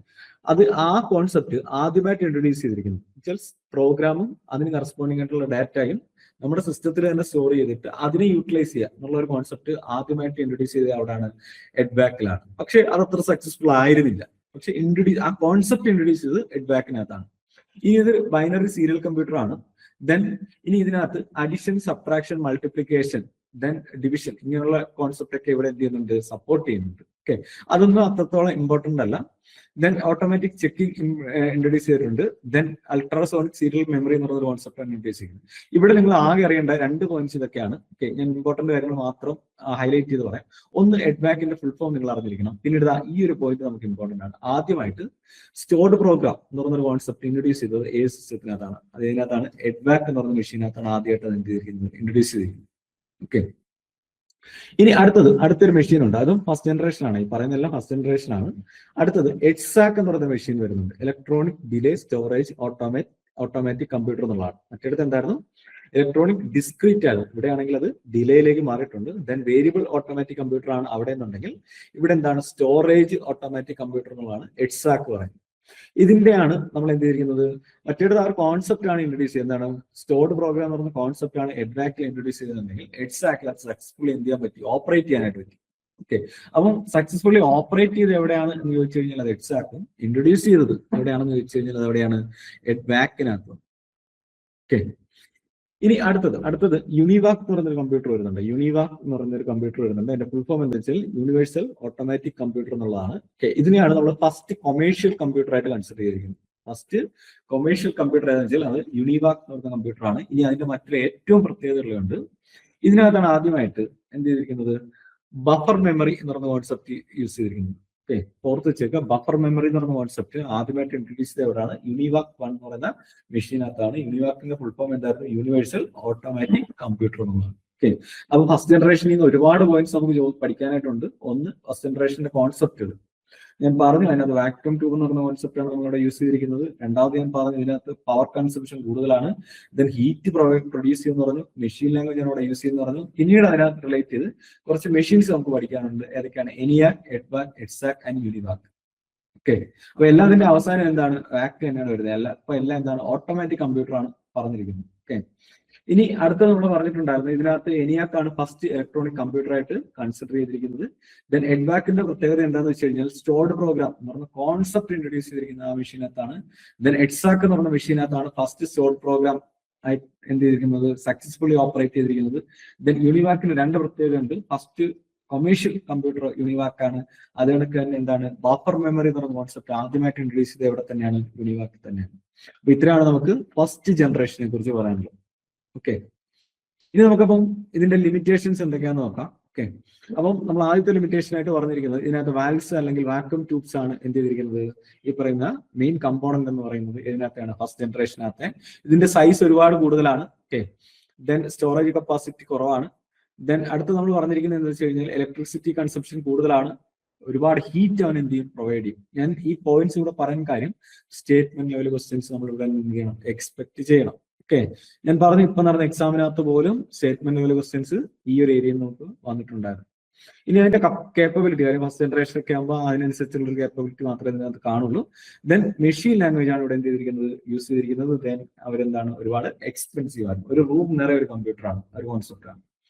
അത് ആ കോൺസെപ്റ്റ് ആദ്യമായിട്ട് ഇൻട്രൊഡ്യൂസ് ചെയ്തിരിക്കുന്നു. പ്രോഗ്രാമും അതിന് കറസ്പോണ്ടിങ് ആയിട്ടുള്ള ഡാറ്റയും നമ്മുടെ സിസ്റ്റത്തിൽ തന്നെ സ്റ്റോർ ചെയ്തിട്ട് അതിനെ യൂട്ടിലൈസ് ചെയ്യുക എന്നുള്ള ഒരു കോൺസെപ്റ്റ് ആദ്യമായിട്ട് ഇൻട്രൊഡ്യൂസ് ചെയ്തത് അവിടെയാണ്, EDVAC-ലാണ്. പക്ഷെ അതത്ര സക്സസ്ഫുൾ ആയിരുന്നില്ല. പക്ഷെ ആ കോൺസെപ്റ്റ് ഇൻട്രൊഡ്യൂസ് ചെയ്തത് EDVAC-നകത്താണ്. ഇനി ഇത് ബൈനറി സീരിയൽ കമ്പ്യൂട്ടർ ആണ്. ദെൻ ഇനി ഇതിനകത്ത് addition, subtraction, multiplication, then division ഇങ്ങനെയുള്ള കോൺസെപ്റ്റ് ഒക്കെ ഇവിടെ എന്ത് ചെയ്യുന്നുണ്ട്, സപ്പോർട്ട് ചെയ്യുന്നുണ്ട്. ഓക്കെ, അതൊന്നും അത്രത്തോളം ഇമ്പോർട്ടന്റ് അല്ല. ദെൻ ഓട്ടോമാറ്റിക് ചെക്കിംഗ് ഇൻട്രൊഡ്യൂസ് ചെയ്തിട്ടുണ്ട്. ദെൻ അൾട്രാസോണിക് സീരിയൽ മെമ്മറി എന്ന് പറയുന്ന കോൺസെപ്റ്റാണ് ഇൻട്രൊഡ്യൂസ് ചെയ്യുന്നത്. ഇവിടെ നിങ്ങൾ ആകെ അറിയേണ്ട 2 പോയിന്റ്സ് ഇതൊക്കെയാണ്. ഓക്കെ, ഞാൻ ഇമ്പോർട്ടന്റ് കാര്യങ്ങൾ മാത്രം ഹൈലൈറ്റ് ചെയ്ത് പറയാം. ഒന്ന്, എഡ്ബാക്കിന്റെ ഫുൾ ഫോം നിങ്ങൾ അറിഞ്ഞിരിക്കണം. പിന്നീട് ഈ ഒരു പോയിന്റ് നമുക്ക് ഇമ്പോർട്ടന്റ് ആണ്. ആദ്യമായിട്ട് സ്റ്റോർഡ് പ്രോഗ്രാം എന്ന് പറയുന്ന കോൺസെപ്റ്റ് ഇൻട്രൊഡ്യൂസ് ചെയ്തത് ഏത് സിസ്റ്റത്തിനകത്താണ്? അതിനകത്താണ് എഡ്ബാക്ക് എന്ന് പറയുന്ന മെഷീനകത്താണ് ആദ്യമായിട്ട് ഇൻട്രൊഡ്യൂസ് ചെയ്തിരിക്കുന്നത്. ഓക്കെ, ഇനി അടുത്തൊരു മെഷീൻ ഉണ്ട്, അതും ഫസ്റ്റ് ജനറേഷൻ ആണ്. ഈ പറയുന്നതെല്ലാം ഫസ്റ്റ് ജനറേഷൻ ആണ്. അടുത്തത് എഡ്സാക്ക് എന്ന് പറയുന്ന മെഷീൻ വരുന്നുണ്ട്. Electronic delay storage automatic computer എന്നുള്ളതാണ്. മറ്റേടത്ത് എന്തായിരുന്നു? ഇലക്ട്രോണിക് ഡിസ്ക്രീറ്റ് ആയിരുന്നു. ഇവിടെ ആണെങ്കിൽ അത് ഡിലേയിലേക്ക് മാറിയിട്ടുണ്ട്. ദെൻ വേരിയബിൾ ഓട്ടോമാറ്റിക് കമ്പ്യൂട്ടർ ആണ് അവിടെ എന്നുണ്ടെങ്കിൽ ഇവിടെ എന്താണ്? സ്റ്റോറേജ് ഓട്ടോമാറ്റിക് കമ്പ്യൂട്ടർ എന്നുള്ളതാണ് എഡ്സാക്ക് പറയുന്നത്. ഇതിന്റെയാണ് നമ്മൾ എന്ത് ചെയ്തിരിക്കുന്നത്? മറ്റേടത്ത് ആ ഒരു കോൺസെപ്റ്റ് ആണ് ഇൻട്രൊഡ്യൂസ് ചെയ്യുന്നത്. എന്താണ്? സ്റ്റോർഡ് പ്രോഗ്രാം എന്ന് പറയുന്ന കോൺസെപ്റ്റ് ആണ് എഡ്ബാക്കിൽ ഇൻട്രൊഡ്യൂസ് ചെയ്തിട്ടുണ്ടെങ്കിൽ എഡ്സാക്കിൽ അത് സക്സസ്ഫുള്ളി എന്ത് ചെയ്യാൻ പറ്റി? ഓപ്പറേറ്റ് ചെയ്യാനായിട്ട് പറ്റി. ഓക്കെ, അപ്പം സക്സസ്ഫുള്ളി ഓപ്പറേറ്റ് ചെയ്ത് എവിടെയാണ് എന്ന് ചോദിച്ചു കഴിഞ്ഞാൽ അത് എഡ്സാക്കും. ഇൻട്രൊഡ്യൂസ് ചെയ്തത് എവിടെയാണെന്ന് ചോദിച്ചു കഴിഞ്ഞാൽ അത് എവിടെയാണ്? എഡ്ബാക്കിനകത്ത്. ഓക്കെ, ഇനി അടുത്തത് യൂണിവാക്ക് എന്ന് പറയുന്ന ഒരു കമ്പ്യൂട്ടർ വരുന്നുണ്ട്. യൂണിവാക്ക് എന്ന് പറയുന്ന ഒരു കമ്പ്യൂട്ടർ വരുന്നുണ്ട്. അതിന്റെ ഫുൾ ഫോം എന്താ വെച്ചാൽ യൂണിവേഴ്സൽ ഓട്ടോമാറ്റിക് കമ്പ്യൂട്ടർ എന്നുള്ളതാണ്. ഓക്കെ, ഇതിനെയാണ് നമ്മൾ ഫസ്റ്റ് കൊമേഴ്ഷ്യൽ കമ്പ്യൂട്ടർ ആയിട്ട് കൺസിഡർ ചെയ്തിരിക്കുന്നത്. ഫസ്റ്റ് കൊമേഴ്ഷ്യൽ കമ്പ്യൂട്ടർ ഏതെന്ന് വെച്ചാൽ അത് യൂണിവാക്ക് എന്ന് പറയുന്ന കമ്പ്യൂട്ടർ ആണ്. ഇനി അതിന്റെ മറ്റൊരു ഏറ്റവും പ്രത്യേകതകളുണ്ട്. ഇതിനകത്താണ് ആദ്യമായിട്ട് എന്ത് ചെയ്തിരിക്കുന്നത്? ബഫർ മെമ്മറി എന്ന് പറയുന്ന കോൺസെപ്റ്റ് യൂസ് ചെയ്തിരിക്കുന്നത്. ഓക്കെ, ഓർത്ത് വെച്ചേക്കുക, ബഫർ മെമ്മറി എന്ന് പറയുന്ന കോൺസെപ്റ്റ് ആദ്യമായിട്ട് ഇൻട്രൊഡ്യൂസ് ചെയ്തവരാണ് യൂണിവാക്ക് 1 എന്ന് പറയുന്ന മെഷീനകത്താണ്. യൂണിവാക്കിന്റെ ഫുൾ ഫോം എന്തായിരുന്നു? യൂണിവേഴ്സൽ ഓട്ടോമാറ്റിക് കമ്പ്യൂട്ടർ എന്നുള്ളതാണ്. ഓക്കെ, അപ്പൊ ഫസ്റ്റ് ജനറേഷനിൽ നിന്ന് ഒരുപാട് പോയിന്റ്സ് നമുക്ക് പഠിക്കാനായിട്ടുണ്ട്. ഒന്ന്, ഫസ്റ്റ് ജനറേഷന്റെ കോൺസെപ്റ്റുകൾ ഞാൻ പറഞ്ഞു. അതിനകത്ത് വാക്യൂം ട്യൂബ് എന്ന് പറയുന്ന കോൺസെപ്റ്റ് ആണ് നമ്മളിവിടെ യൂസ് ചെയ്തിരിക്കുന്നത്. രണ്ടാമത് ഞാൻ പറഞ്ഞു ഇതിനകത്ത് പവർ കൺസംഷൻ കൂടുതലാണ്. ദെൻ ഹീറ്റ് പ്രൊഡ്യൂസ് ചെയ്യുന്ന പറഞ്ഞു. മെഷീൻ ലാംഗ്വേജ് ആണ് ഇവിടെ യൂസ് ചെയ്യുന്ന പറഞ്ഞു. പിന്നീട് അതിനകത്ത് റിലേറ്റ് ചെയ്ത് കുറച്ച് മെഷീൻസ് നമുക്ക് പഠിക്കാനുണ്ട്. ഏതൊക്കെയാണ്? ENIAC, എഡ്ബാക്ക്, എഡ്സാക്ക് ആൻഡ് യൂണിവാക്ക്. ഓക്കെ, അപ്പൊ എല്ലാത്തിന്റെ അവസാനം എന്താണ്? വാക്ക് തന്നെയാണ് വരുന്നത്. അപ്പൊ എല്ലാം എന്താണ്? ഓട്ടോമാറ്റിക് കമ്പ്യൂട്ടർ ആണ് പറഞ്ഞിരിക്കുന്നത്. ഓക്കെ, ഇനി അടുത്ത നമ്മൾ പറഞ്ഞിട്ടുണ്ടായിരുന്നു ഇതിനകത്ത് ENIAC ആണ് ഫസ്റ്റ് ഇലക്ട്രോണിക് കമ്പ്യൂട്ടർ ആയിട്ട് കൺസിഡർ ചെയ്തിരിക്കുന്നത്. ദെൻ എഡ്ബാക്കിന്റെ പ്രത്യേകത എന്താണെന്ന് വെച്ച് കഴിഞ്ഞാൽ സ്റ്റോർഡ് പ്രോഗ്രാം എന്ന് പറഞ്ഞ കോൺസെപ്റ്റ് ഇൻട്രൊഡ്യൂസ് ചെയ്തിരിക്കുന്ന ആ മെഷീനകത്താണ്. ദെൻ എഡ്സാക്ക് എന്ന് പറഞ്ഞ മെഷീനകത്താണ് ഫസ്റ്റ് സ്റ്റോർഡ് പ്രോഗ്രാം ആയി എന്ത് ചെയ്തിരിക്കുന്നത്? സക്സസ്ഫുള്ളി ഓപ്പറേറ്റ് ചെയ്തിരിക്കുന്നത്. ദെൻ യൂണിവാക്കിന് 2 പ്രത്യേകത ഉണ്ട്. ഫസ്റ്റ് കൊമേഴ്ഷ്യൽ കമ്പ്യൂട്ടർ യൂണിവാക്ക് ആണ്. അതുകൊണ്ട് തന്നെ എന്താണ്? ബഫർ മെമ്മറി എന്ന് പറയുന്ന കോൺസെപ്റ്റ് ആദ്യമായിട്ട് ഇൻട്രൊഡ്യൂസ് ചെയ്തത് എവിടെ തന്നെയാണ്? യൂണിവാക്കിൽ തന്നെയാണ്. അപ്പൊ ഇത്രയാണ് നമുക്ക് ഫസ്റ്റ് ജനറേഷനെ കുറിച്ച് പറയാനുള്ളത്. ഓക്കെ, ഇനി നമുക്കപ്പം ഇതിന്റെ ലിമിറ്റേഷൻസ് എന്തൊക്കെയാണെന്ന് നോക്കാം. ഓക്കെ, അപ്പം നമ്മൾ ആദ്യത്തെ ലിമിറ്റേഷൻ ആയിട്ട് പറഞ്ഞിരിക്കുന്നത് ഇതിനകത്ത് വാൽവ്സ് അല്ലെങ്കിൽ വാക്യൂം ട്യൂബ്സ് ആണ് എന്ത് ചെയ്തിരിക്കുന്നത്? ഈ പറയുന്ന മെയിൻ കമ്പോണന്റ് എന്ന് പറയുന്നത് ഇതിനകത്താണ് ഫസ്റ്റ് ജനറേഷനകത്തെ. ഇതിന്റെ സൈസ് ഒരുപാട് കൂടുതലാണ്. ഓക്കെ, ദെൻ സ്റ്റോറേജ് കപ്പാസിറ്റി കുറവാണ്. ദെൻ അടുത്ത് നമ്മൾ പറഞ്ഞിരിക്കുന്നത് എന്താ വെച്ച് കഴിഞ്ഞാൽ ഇലക്ട്രിസിറ്റി കൺസംഷൻ കൂടുതലാണ്. ഒരുപാട് ഹീറ്റ് അവൻ എന്ത് ചെയ്യും? പ്രൊവൈഡ് ചെയ്യും. ഞാൻ ഈ പോയിന്റ്സ് ഇവിടെ പറയാൻ കാര്യം സ്റ്റേറ്റ്മെന്റ് ലെവൽ ക്വസ്റ്റ്യൻസ് നമ്മൾ ഇവിടെ എന്ത് ചെയ്യണം? എക്സ്പെക്ട് ചെയ്യണം. ഓക്കെ, ഞാൻ പറഞ്ഞു ഇപ്പൊ നടന്ന എക്സാമിനകത്ത് പോലും സ്റ്റേറ്റ്മെന്റ് ലെവൽ ക്വസ്റ്റ്യൻസ് ഈ ഒരു ഏരിയയിൽ നമുക്ക് വന്നിട്ടുണ്ടായിരുന്നു. ഇനി അതിന്റെ കേപ്പബിലിറ്റി, കാര്യം ഫസ്റ്റ് ജനറേഷൻ ഒക്കെ ആകുമ്പോൾ അതിനനുസരിച്ചുള്ള ഒരു കേപ്പബിലിറ്റി മാത്രമേ ഇതിനകത്ത് കാണുള്ളൂ. ദെൻ മെഷീൻ ലാംഗ്വേജ് ആണ് ഇവിടെ എന്ത് ചെയ്തിരിക്കുന്നത്? യൂസ് ചെയ്തിരിക്കുന്നത്. ദെൻ അവരെന്താണ്? ഒരുപാട് എക്സ്പെൻസീവ് ആണ്. ഒരു റൂം നിറയെ ഒരു കമ്പ്യൂട്ടറാണ്, ഒരു കോൺസെപ്റ്റ് ആണ്.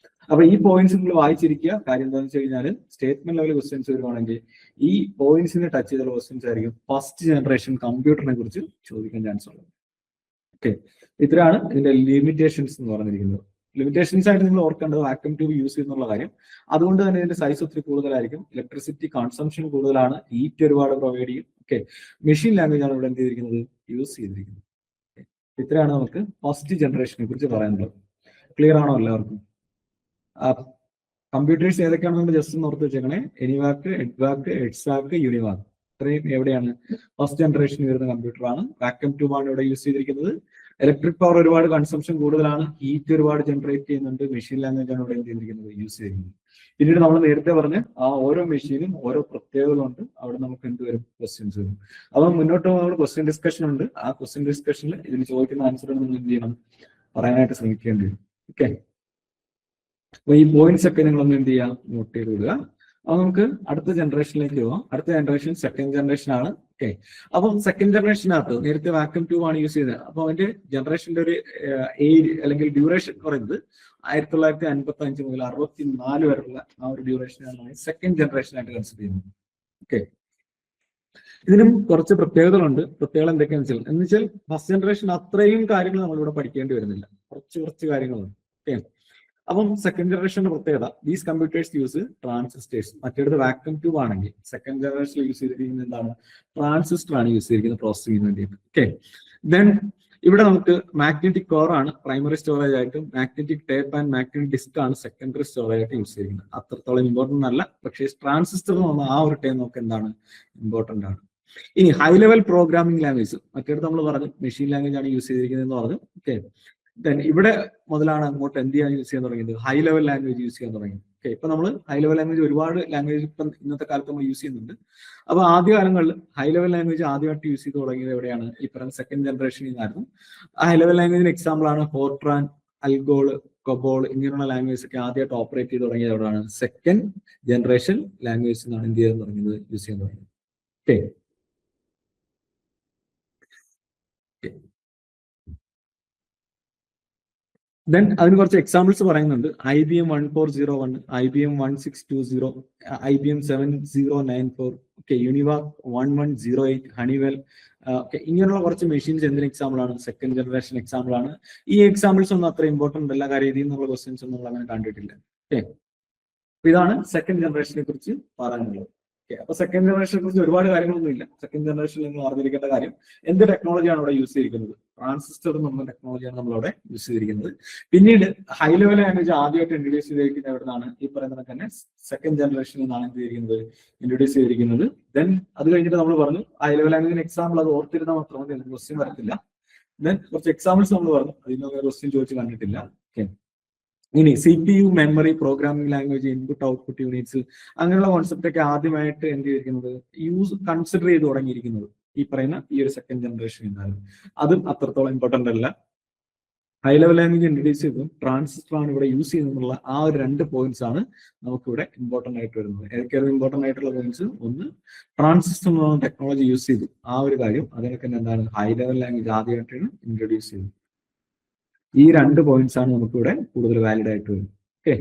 അപ്പൊ ഈ പോയിന്റ്സ് നിങ്ങൾ വായിച്ചിരിക്കുക. കാര്യം എന്താണെന്ന് വെച്ച് കഴിഞ്ഞാൽ സ്റ്റേറ്റ്മെന്റ് ലെവൽ ക്വസ്റ്റ്യൻസ് വരുവാണെങ്കിൽ ഈ പോയിന്റ്സിനെ ടച്ച് ചെയ്തുള്ള ക്വസ്റ്റ്യൻസ് ആയിരിക്കും ഫസ്റ്റ് ജനറേഷൻ കമ്പ്യൂട്ടറിനെ കുറിച്ച് ചോദിക്കാൻ ചാൻസ് ഉള്ളത്. ഓക്കെ, ഇത്രയാണ് ഇതിന്റെ ലിമിറ്റേഷൻസ് എന്ന് പറഞ്ഞിരിക്കുന്നത്. ലിമിറ്റേഷൻസ് ആയിട്ട് നിങ്ങൾ ഓർക്കേണ്ടത് വാക്യൂം ട്യൂബ് യൂസ് ചെയ്യുന്നുള്ള കാര്യം. അതുകൊണ്ട് തന്നെ ഇതിന്റെ സൈസ് ഒത്തിരി കൂടുതലായിരിക്കും. ഇലക്ട്രിസിറ്റി കൺസംഷൻ കൂടുതലാണ്. ഹീറ്റ് ഒരുപാട് പ്രൊവൈഡ് ചെയ്യും. ഓക്കെ, മെഷീൻ ലാംഗ്വേജ് ആണ് ഇവിടെ എന്ത് ചെയ്തിരിക്കുന്നത്? യൂസ് ചെയ്തിരിക്കുന്നത്. ഇത്രയാണ് നമുക്ക് ഫസ്റ്റ് ജനറേഷനെ കുറിച്ച് പറയാനുള്ളത്. ക്ലിയർ ആണോ എല്ലാവർക്കും? കമ്പ്യൂട്ടേഴ്സ് ഏതൊക്കെയാണെന്ന് ജസ്റ്റ് ഒന്ന് ഓർത്ത് വെച്ചേക്കണേ. ENIAC, എഡ്ബാക്ക്, എഡ്സാക്ക്, യൂണിവാക്ക്. ഇത്രയും എവിടെയാണ്? ഫസ്റ്റ് ജനറേഷൻ വരുന്ന കമ്പ്യൂട്ടർ ആണ്. വാക്യൂം ട്യൂബ് ആണ് ഇവിടെ യൂസ് ചെയ്തിരിക്കുന്നത്. ഇലക്ട്രിക് പവർ ഒരുപാട് കൺസംഷൻ കൂടുതലാണ്. ഹീറ്റ് ഒരുപാട് ജനറേറ്റ് ചെയ്യുന്നുണ്ട്. മെഷീൻ ലാംഗ്വേജ് ആണ് ഇവിടെ എന്ത് ചെയ്തിരിക്കുന്നത്? യൂസ് ചെയ്തിരിക്കുന്നത്. പിന്നീട് നമ്മൾ നേരത്തെ പറഞ്ഞ ആ ഓരോ മെഷീനും ഓരോ പ്രത്യേകതകളുണ്ട്. അവിടെ നമുക്ക് എന്ത് വരും? ക്വസ്റ്റ്യൻസ് വരും. അപ്പം മുന്നോട്ട് നമ്മൾ ക്വസ്റ്റ്യൻ ഡിസ്കഷൻ ഉണ്ട്. ആ ക്വസ്റ്റ്യൻ ഡിസ്കഷനിൽ ഇതിന് ചോദിക്കുന്ന ആൻസർ നിങ്ങൾ എന്ത് ചെയ്യണം? പറയാനായിട്ട് ശ്രമിക്കേണ്ടി വരും. ഓക്കെ, അപ്പൊ ഈ പോയിന്റ്സ് ഒക്കെ നിങ്ങളൊന്ന് എന്ത് ചെയ്യാം? നോട്ട് ചെയ്ത് വിടുക. അപ്പൊ നമുക്ക് അടുത്ത ജനറേഷനിലേക്ക് പോവാം. അടുത്ത ജനറേഷൻ സെക്കൻഡ് ജനറേഷൻ ആണ്. ഓക്കെ, അപ്പം സെക്കൻഡ് ജനറേഷനകത്ത് നേരത്തെ വാക്യൂം ട്യൂബ് ആണ് യൂസ് ചെയ്തത്. അപ്പൊ അതിന്റെ ജനറേഷന്റെ ഒരു ഏജ് അല്ലെങ്കിൽ ഡ്യൂറേഷൻ എന്ന് പറയുന്നത് 1955 മുതൽ 64 വരെയുള്ള ആ ഒരു ഡ്യൂറേഷനാണ് സെക്കൻഡ് ജനറേഷൻ ആയിട്ട് കൺസിഡർ ചെയ്യുന്നത്. ഓക്കെ, ഇതിനും കുറച്ച് പ്രത്യേകതകളുണ്ട്. പ്രത്യേകത എന്തൊക്കെയാണെന്ന് വെച്ചാൽ ഫസ്റ്റ് ജനറേഷൻ അത്രയും കാര്യങ്ങൾ നമ്മളിവിടെ പഠിക്കേണ്ടി വരുന്നില്ല, കുറച്ച് കാര്യങ്ങളുണ്ട്. ഓക്കെ, അപ്പം സെക്കൻഡ് ജനറേഷന്റെ പ്രത്യേകത, ദീസ് കമ്പ്യൂട്ടേഴ്സ് യൂസ് ട്രാൻസിസ്റ്റേഴ്സ്. മറ്റേത് വാക്വം ട്യൂബ് ആണെങ്കിൽ സെക്കൻഡ് ജനറേഷനിൽ യൂസ് ചെയ്തിരിക്കുന്നത് എന്താണ്, ട്രാൻസിസ്റ്റർ ആണ് യൂസ് ചെയ്തിരിക്കുന്നത് പ്രോസസ്സിംഗിന് വേണ്ടിയിട്ട്. ഓക്കെ, ദെൻ ഇവിടെ നമുക്ക് മാഗ്നറ്റിക് കോർ ആണ് പ്രൈമറി സ്റ്റോറേജ് ആയിട്ടും magnetic tape and magnetic disk ആണ് സെക്കൻഡറി സ്റ്റോറേജ് ആയിട്ട് യൂസ് ചെയ്യുന്നത്. അത്രത്തോളം ഇമ്പോർട്ടന്റ് അല്ല, പക്ഷേ ട്രാൻസിസ്റ്റർ എന്ന് പറഞ്ഞാൽ ആ ഒരു ടൈം നമുക്ക് എന്താണ് ഇമ്പോർട്ടന്റ് ആണ്. ഇനി ഹൈ ലെവൽ പ്രോഗ്രാമിംഗ് ലാംഗ്വേജ്, മറ്റേത് നമ്മൾ പറഞ്ഞു മെഷീൻ ലാംഗ്വേജ് ആണ് യൂസ് ചെയ്തിരിക്കുന്നത് എന്ന് പറഞ്ഞു. ഓക്കെ, ദെൻ ഇവിടെ മുതലാണ് അങ്ങോട്ട് എന്ത് ചെയ്യാൻ യൂസ് ചെയ്യാൻ തുടങ്ങിയത്, ഹൈ ലെവൽ ലാംഗ്വേജ് യൂസ് ചെയ്യാൻ തുടങ്ങി. ഓക്കെ, ഇപ്പൊ നമ്മൾ ഹൈ ലെവൽ ലാംഗ്വേജ് ഒരുപാട് ലാംഗ്വേജ് ഇപ്പം ഇന്നത്തെ കാലത്ത് നമ്മൾ യൂസ് ചെയ്യുന്നുണ്ട്. അപ്പൊ ആദ്യ കാലങ്ങളിൽ ഹൈ ലെവൽ ലാംഗ്വേജ് ആദ്യമായിട്ട് യൂസ് ചെയ്ത് തുടങ്ങിയത് എവിടെയാണ്, ഈ പറയുന്ന സെക്കൻഡ് ജനറേഷനിൽ നിന്നായിരുന്നു. ആ ഹൈ ലെവൽ ലാംഗ്വേജിന് എക്സാമ്പിൾ ആണ് ഫോർട്രാൻ, അൽഗോൾ, കൊബോൾ ഇങ്ങനെയുള്ള ലാംഗ്വേജ് ഒക്കെ ആദ്യമായിട്ട് ഓപ്പറേറ്റ് ചെയ്ത് തുടങ്ങിയത് എവിടെയാണ്, സെക്കൻഡ് ജനറേഷൻ ലാംഗ്വേജ് എന്നാണ് എന്ത് ചെയ്യാൻ തുടങ്ങിയത്, യൂസ് ചെയ്യാൻ തുടങ്ങിയത്. ഓക്കെ, ദെൻ അതിന് കുറച്ച് എക്സാമ്പിൾസ് പറയുന്നുണ്ട്. IBM 1401, IBM 1620, IBM 7094, okay, UNIVAC 1108, Honeywell. Okay, ഇങ്ങനെയുള്ള കുറച്ച് മെഷീൻസ് എന്തിന് എക്സാമ്പിൾ ആണ്, സെക്കൻഡ് ജനറേഷൻ എക്സാമ്പിൾ ആണ്. ഈ എക്സാമ്പിൾസ് ഒന്നും അത്ര ഇമ്പോർട്ടന്റ് അല്ല, കാര്യം ഇതിൽ നിന്നുള്ള ക്വസ്റ്റ്യൻസ് ഒന്നും നമ്മൾ അങ്ങനെ കണ്ടിട്ടില്ല. ഓക്കെ, ഇതാണ് സെക്കൻഡ് ജനറേഷനെ കുറിച്ച് പറയാനുള്ളത്. അപ്പൊ സെക്കൻഡ് ജനറേഷനെ കുറിച്ച് ഒരുപാട് കാര്യങ്ങളൊന്നും ഇല്ല. സെക്കൻഡ് ജനറേഷനിൽ നിങ്ങൾ അറിഞ്ഞിരിക്കേണ്ട കാര്യം, എന്ത് ടെക്നോളജിയാണ് ഇവിടെ യൂസ് ചെയ്തിരിക്കുന്നത്, ട്രാൻസിസ്റ്റർ എന്നുള്ള ടെക്നോളജിയാണ് നമ്മളവിടെ യൂസ് ചെയ്തിരിക്കുന്നത്. പിന്നീട് ഹൈ ലെവൽ ലാംഗ്വേജ് ആദ്യമായിട്ട് ഇൻട്രൊഡ്യൂസ് ചെയ്തിരിക്കുന്നത് എവിടെയാണ്, ഈ പറയുന്നത് തന്നെ സെക്കൻഡ് ജനറേഷനിൽ നിന്നാണ് എന്ത് ചെയ്തിരിക്കുന്നത്, ഇൻട്രൊഡ്യൂസ് ചെയ്തിരിക്കുന്നത്. ദെൻ അത് കഴിഞ്ഞിട്ട് നമ്മൾ പറഞ്ഞു ഹൈ ലെവൽ ലാംഗ്വേജിന് എക്സാമ്പിൾ അത് ഓർത്തിരുന്നാൽ മാത്രം മതി, ക്വസ്റ്റ്യൻ വരത്തില്ല. ദെൻ കുറച്ച് എക്സാമ്പിൾസ് നമ്മൾ പറഞ്ഞു, അതിനൊക്കെ ക്വസ്റ്റ്യൻ ചോദിച്ച് കണ്ടിട്ടില്ല. ഓക്കെ, ഇനി CPU, memory, programming language, input output units, അങ്ങനെയുള്ള കോൺസെപ്റ്റ് ഒക്കെ ആദ്യമായിട്ട് എന്ത് ചെയ്തിരിക്കുന്നത്, കൺസിഡർ ചെയ്ത് തുടങ്ങിയിരിക്കുന്നത് ഈ പറയുന്ന ഈ ഒരു സെക്കൻഡ് ജനറേഷൻ എന്നാണ്. അതും അത്രത്തോളം ഇമ്പോർട്ടന്റ് അല്ല. ഹൈ ലെവൽ ലാംഗ്വേജ് ഇൻട്രൊഡ്യൂസ് ചെയ്തു, ട്രാൻസിസ്റ്റർ ആണ് ഇവിടെ യൂസ് ചെയ്യുന്നുള്ള ആ ഒരു 2 പോയിന്റ്സ് ആണ് നമുക്കിവിടെ ഇമ്പോർട്ടന്റ് ആയിട്ട് വരുന്നത്. ഏതൊക്കെയാണ് ഇമ്പോർട്ടന്റ് ആയിട്ടുള്ള പോയിന്റ്സ്, ഒന്ന് ട്രാൻസിസ്റ്റർ എന്ന ടെക്നോളജി യൂസ് ചെയ്തു ആ ഒരു കാര്യം, അതിനൊക്കെ എന്താണ് ഹൈ ലെവൽ ലാംഗ്വേജ് ആദ്യമായിട്ടാണ് ഇൻട്രൊഡ്യൂസ് ചെയ്തത്. ഈ 2 പോയിന്റ്സ് ആണ് നമുക്കിവിടെ കൂടുതൽ വാലിഡ് ആയിട്ട് വരുന്നത്. ഓക്കെ,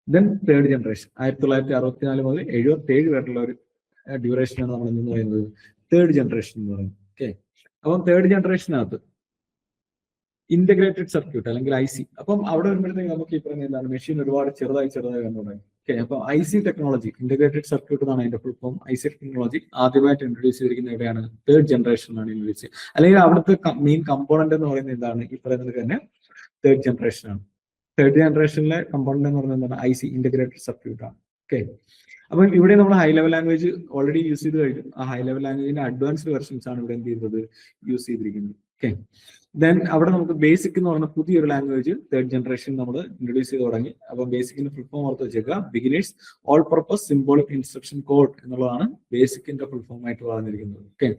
ദെൻ തേർഡ് ജനറേഷൻ 1964 മുതൽ 77 വരെയുള്ള ഒരു ഡ്യൂറേഷനാണ് നമ്മൾ എന്ന് പറയുന്നത് തേർഡ് ജനറേഷൻ എന്ന് പറയുന്നത്. ഓക്കെ, അപ്പം തേർഡ് ജനറേഷനകത്ത് ഇന്റഗ്രേറ്റഡ് സർക്യൂട്ട് അല്ലെങ്കിൽ IC, അപ്പം അവിടെ വരുമ്പോഴത്തേക്ക് നമുക്ക് ഈ പറയുന്ന എന്താണ് മെഷീൻ ഒരുപാട് ചെറുതായി കണ്ടു തുടങ്ങി. ഓക്കെ, അപ്പൊ IC ടെക്നോളജി, ഇന്റഗ്രേറ്റഡ് സർക്യൂട്ട് എന്നാണ് അതിന്റെ ഫുൾ ഫോം. IC ടെക്നോളജി ആദ്യമായിട്ട് ഇൻട്രൊഡ്യൂസ് ചെയ്തിരിക്കുന്നത് എവിടെയാണ്, തേർഡ് ജനറേഷനിലാണ് ഇൻട്രൊഡ്യൂസ് ചെയ്യുന്നത്. അല്ലെങ്കിൽ അവിടുത്തെ മെയിൻ കമ്പോണന്റ് എന്ന് പറയുന്നത് എന്താണ്, ഈ പറയുന്നത് തന്നെ തേർഡ് ജനറേഷൻ ആണ്. തേർഡ് ജനറേഷനിലെ കമ്പോണന്റ് എന്ന് പറയുന്നത് എന്താണ്, IC ഇന്റഗ്രേറ്റഡ് സർക്യൂട്ട് ആണ്. ഓക്കെ, അപ്പം ഇവിടെ നമ്മൾ high level language already use ചെയ്ത് കഴിഞ്ഞു. ആ ഹൈ ലെവൽ ലാംഗ്വേജിന്റെ അഡ്വാൻസ്ഡ് വെർഷൻസ് ആണ് ഇവിടെ എന്ത് ചെയ്യുന്നത്, യൂസ് ചെയ്തിരിക്കുന്നത്. ഓക്കെ, ദെൻ അവിടെ നമുക്ക് ബേസിക് എന്ന് പറയുന്ന പുതിയൊരു ലാംഗ്വേജ് തേർഡ് ജനറേഷൻ നമ്മൾ ഇൻട്രൊഡ്യൂസ് ചെയ്ത് തുടങ്ങി. അപ്പം ബേസിക്കിന്റെ ഫുൾ ഫോം ഓർത്ത് വെച്ചേക്കുക, beginners all purpose symbolic instruction code എന്നുള്ളതാണ് ബേസിക്കിന്റെ ഫുൾ ഫോം ആയിട്ട് പറഞ്ഞിരിക്കുന്നത്. ഓക്കെ,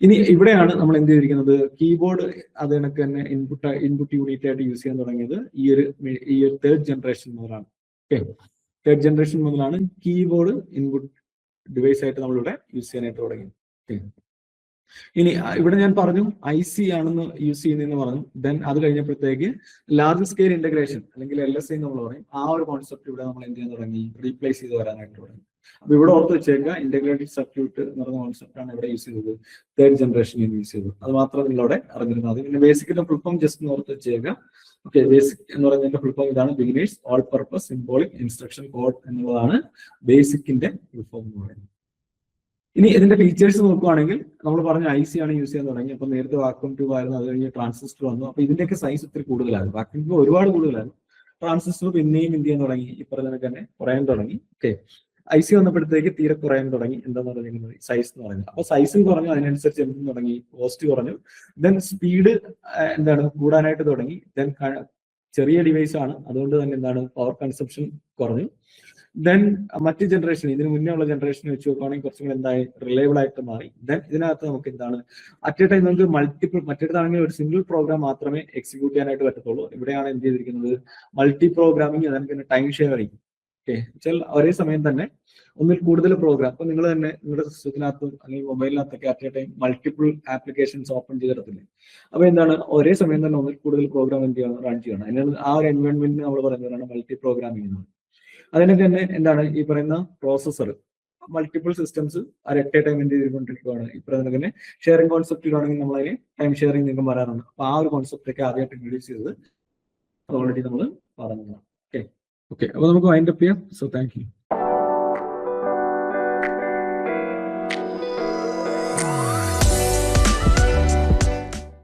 ഇനി ഇവിടെയാണ് നമ്മൾ എന്ത് ചെയ്തിരിക്കുന്നത്, കീബോർഡ് അത് കണക്ക് തന്നെ ഇൻപുട്ട് യൂണിറ്റ് ആയിട്ട് യൂസ് ചെയ്യാൻ തുടങ്ങിയത് ഈ ഒരു തേർഡ് ജനറേഷൻ മുതലാണ്. ഓക്കെ, തേർഡ് ജനറേഷൻ മുതലാണ് കീബോർഡ് ഇൻപുട്ട് ഡിവൈസ് ആയിട്ട് നമ്മളിവിടെ യൂസ് ചെയ്യാനായിട്ട് തുടങ്ങി. ഓക്കെ, ഇനി ഇവിടെ ഞാൻ പറഞ്ഞു IC ആണെന്ന് യൂസ് ചെയ്യുന്നതെന്ന് പറഞ്ഞു. ദെൻ അത് കഴിഞ്ഞപ്പോഴത്തേക്ക് ലാർജ് സ്കെയിൽ ഇന്റഗ്രേഷൻ അല്ലെങ്കിൽ LSI നമ്മൾ പറയും, ആ ഒരു കോൺസെപ്റ്റ് ഇവിടെ നമ്മൾ എന്ത് ചെയ്യാൻ തുടങ്ങി, റീപ്ലേസ് ചെയ്ത് വരാനായിട്ട് തുടങ്ങി. അപ്പൊ ഇവിടെ ഓർത്ത് വെച്ചേക്കുക, ഇന്റഗ്രേറ്റഡ് സർക്യൂട്ട് എന്ന് പറയുന്ന കോൺസെപ്റ്റ് ആണ് ഇവിടെ യൂസ് ചെയ്തത്, തേർഡ് ജനറേഷനിൽ യൂസ് ചെയ്തത്. അത് മാത്രം നിങ്ങളവിടെ അറിഞ്ഞിരുന്നത്. പിന്നെ ബേസിക്കിന്റെ ഫുൾ ഫോം ജസ്റ്റ് ഓർത്ത് വെച്ചേക്കുക. ഓക്കെ, ബേസിക് എന്ന് പറയുന്നതിന്റെ ഫുൾ ഫോം ഇതാണ്, beginners all purpose symbolic instruction code എന്നുള്ളതാണ് ബേസിക്കിന്റെ ഫുൾ ഫോം എന്ന് പറയുന്നത്. ഇനി ഇതിന്റെ ഫീച്ചേഴ്സ് നോക്കുകയാണെങ്കിൽ നമ്മൾ പറഞ്ഞ IC ആണ് യൂസ് ചെയ്യാൻ തുടങ്ങി. അപ്പൊ നേരത്തെ വാക്വം ട്യൂബ് ആയിരുന്നു, അത് കഴിഞ്ഞ് ട്രാൻസിസ്റ്റർ വന്നു. അപ്പൊ ഇതിന്റെയൊക്കെ സൈസ് ഒത്തിരി കൂടുതലായിരുന്നു, വാക്വം ട്യൂബ് ഒരുപാട് കൂടുതലായിരുന്നു. ട്രാൻസിസ്റ്റർ പിന്നെയും എന്ത് ചെയ്യാൻ തുടങ്ങി, ഈ പറഞ്ഞ തന്നെ കുറയാൻ തുടങ്ങി. ഓക്കെ, IC വന്നപ്പോഴത്തേക്ക് തീരെ കുറയാൻ തുടങ്ങി. എന്താന്ന് പറയുന്നത്, സൈസ് എന്ന് പറയുന്നത്. അപ്പൊ സൈസ് കുറഞ്ഞു, അതിനനുസരിച്ച് എന്ത് തുടങ്ങി, കോസ്റ്റ് കുറഞ്ഞു. ദെൻ സ്പീഡ് എന്താണ് കൂടാനായിട്ട് തുടങ്ങി. ദെൻ ചെറിയ ഡിവൈസ് ആണ്, അതുകൊണ്ട് തന്നെ എന്താണ് പവർ കൺസപ്ഷൻ കുറഞ്ഞു. ദെൻ മറ്റ് ജനറേഷൻ, ഇതിന് മുന്നേ ഉള്ള ജനറേഷൻ വെച്ച് നോക്കുകയാണെങ്കിൽ കുറച്ചും കൂടി എന്തായി റിലയബിൾ ആയിട്ട് മാറി. ദെൻ ഇതിനകത്ത് നമുക്ക് എന്താണ് അറ്റ് എ ടൈം നമുക്ക് മൾട്ടിപ്പിൾ, മറ്റേതാണെങ്കിൽ ഒരു സിംഗിൾ പ്രോഗ്രാം മാത്രമേ എക്സിക്യൂട്ട് ചെയ്യാനായിട്ട് പറ്റത്തുള്ളൂ. ഇവിടെയാണ് എന്ത് ചെയ്തിരിക്കുന്നത്, മൾട്ടി പ്രോഗ്രാമിംഗ്, അതിന് ടൈം ഷെയറിങ്. ഓക്കെ, വെച്ചാൽ ഒരേ സമയം തന്നെ ഒന്നിൽ കൂടുതൽ പ്രോഗ്രാം, അപ്പൊ നിങ്ങൾ തന്നെ നിങ്ങളുടെ സിസ്റ്റത്തിനകത്തും അല്ലെങ്കിൽ മൊബൈലിനകത്തൊക്കെ at a time multiple applications open ചെയ്തിടത്തില്ലേ. അപ്പൊ എന്താണ് ഒരേ സമയം തന്നെ ഒന്നിൽ കൂടുതൽ പ്രോഗ്രാം എന്ത് ചെയ്യണം, റൺ ചെയ്യണം. അതിനാണ് ആ ഒരു എൻവയോൺമെന്റ് നമ്മൾ പറയുന്നതാണ് മൾട്ടി പ്രോഗ്രാമിംഗ് എന്ന്. അതിനൊക്കെ തന്നെ എന്താണ് ഈ പറയുന്ന processor, multiple systems at a time എന്ത് ചെയ്തുകൊണ്ടിരിക്കുകയാണ്. ഇപ്പം തന്നെ ഷെയറിംഗ് കോൺസെപ്റ്റിലാണെങ്കിൽ നമ്മൾ അതിന് ടൈം ഷെയറിംഗ് നിങ്ങൾക്ക് പറയാറുണ്ട്. അപ്പൊ ആ ഒരു കോൺസെപ്റ്റൊക്കെ ആദ്യമായിട്ട് ഇൻട്രൊഡ്യൂസ് ചെയ്തത് ഓൾറെഡി നമ്മൾ പറഞ്ഞതാണ്. ഓക്കെ, അപ്പൊ നമുക്ക് വൈൻഡ് അപ്പ് ചെയ്യാം. So thank you.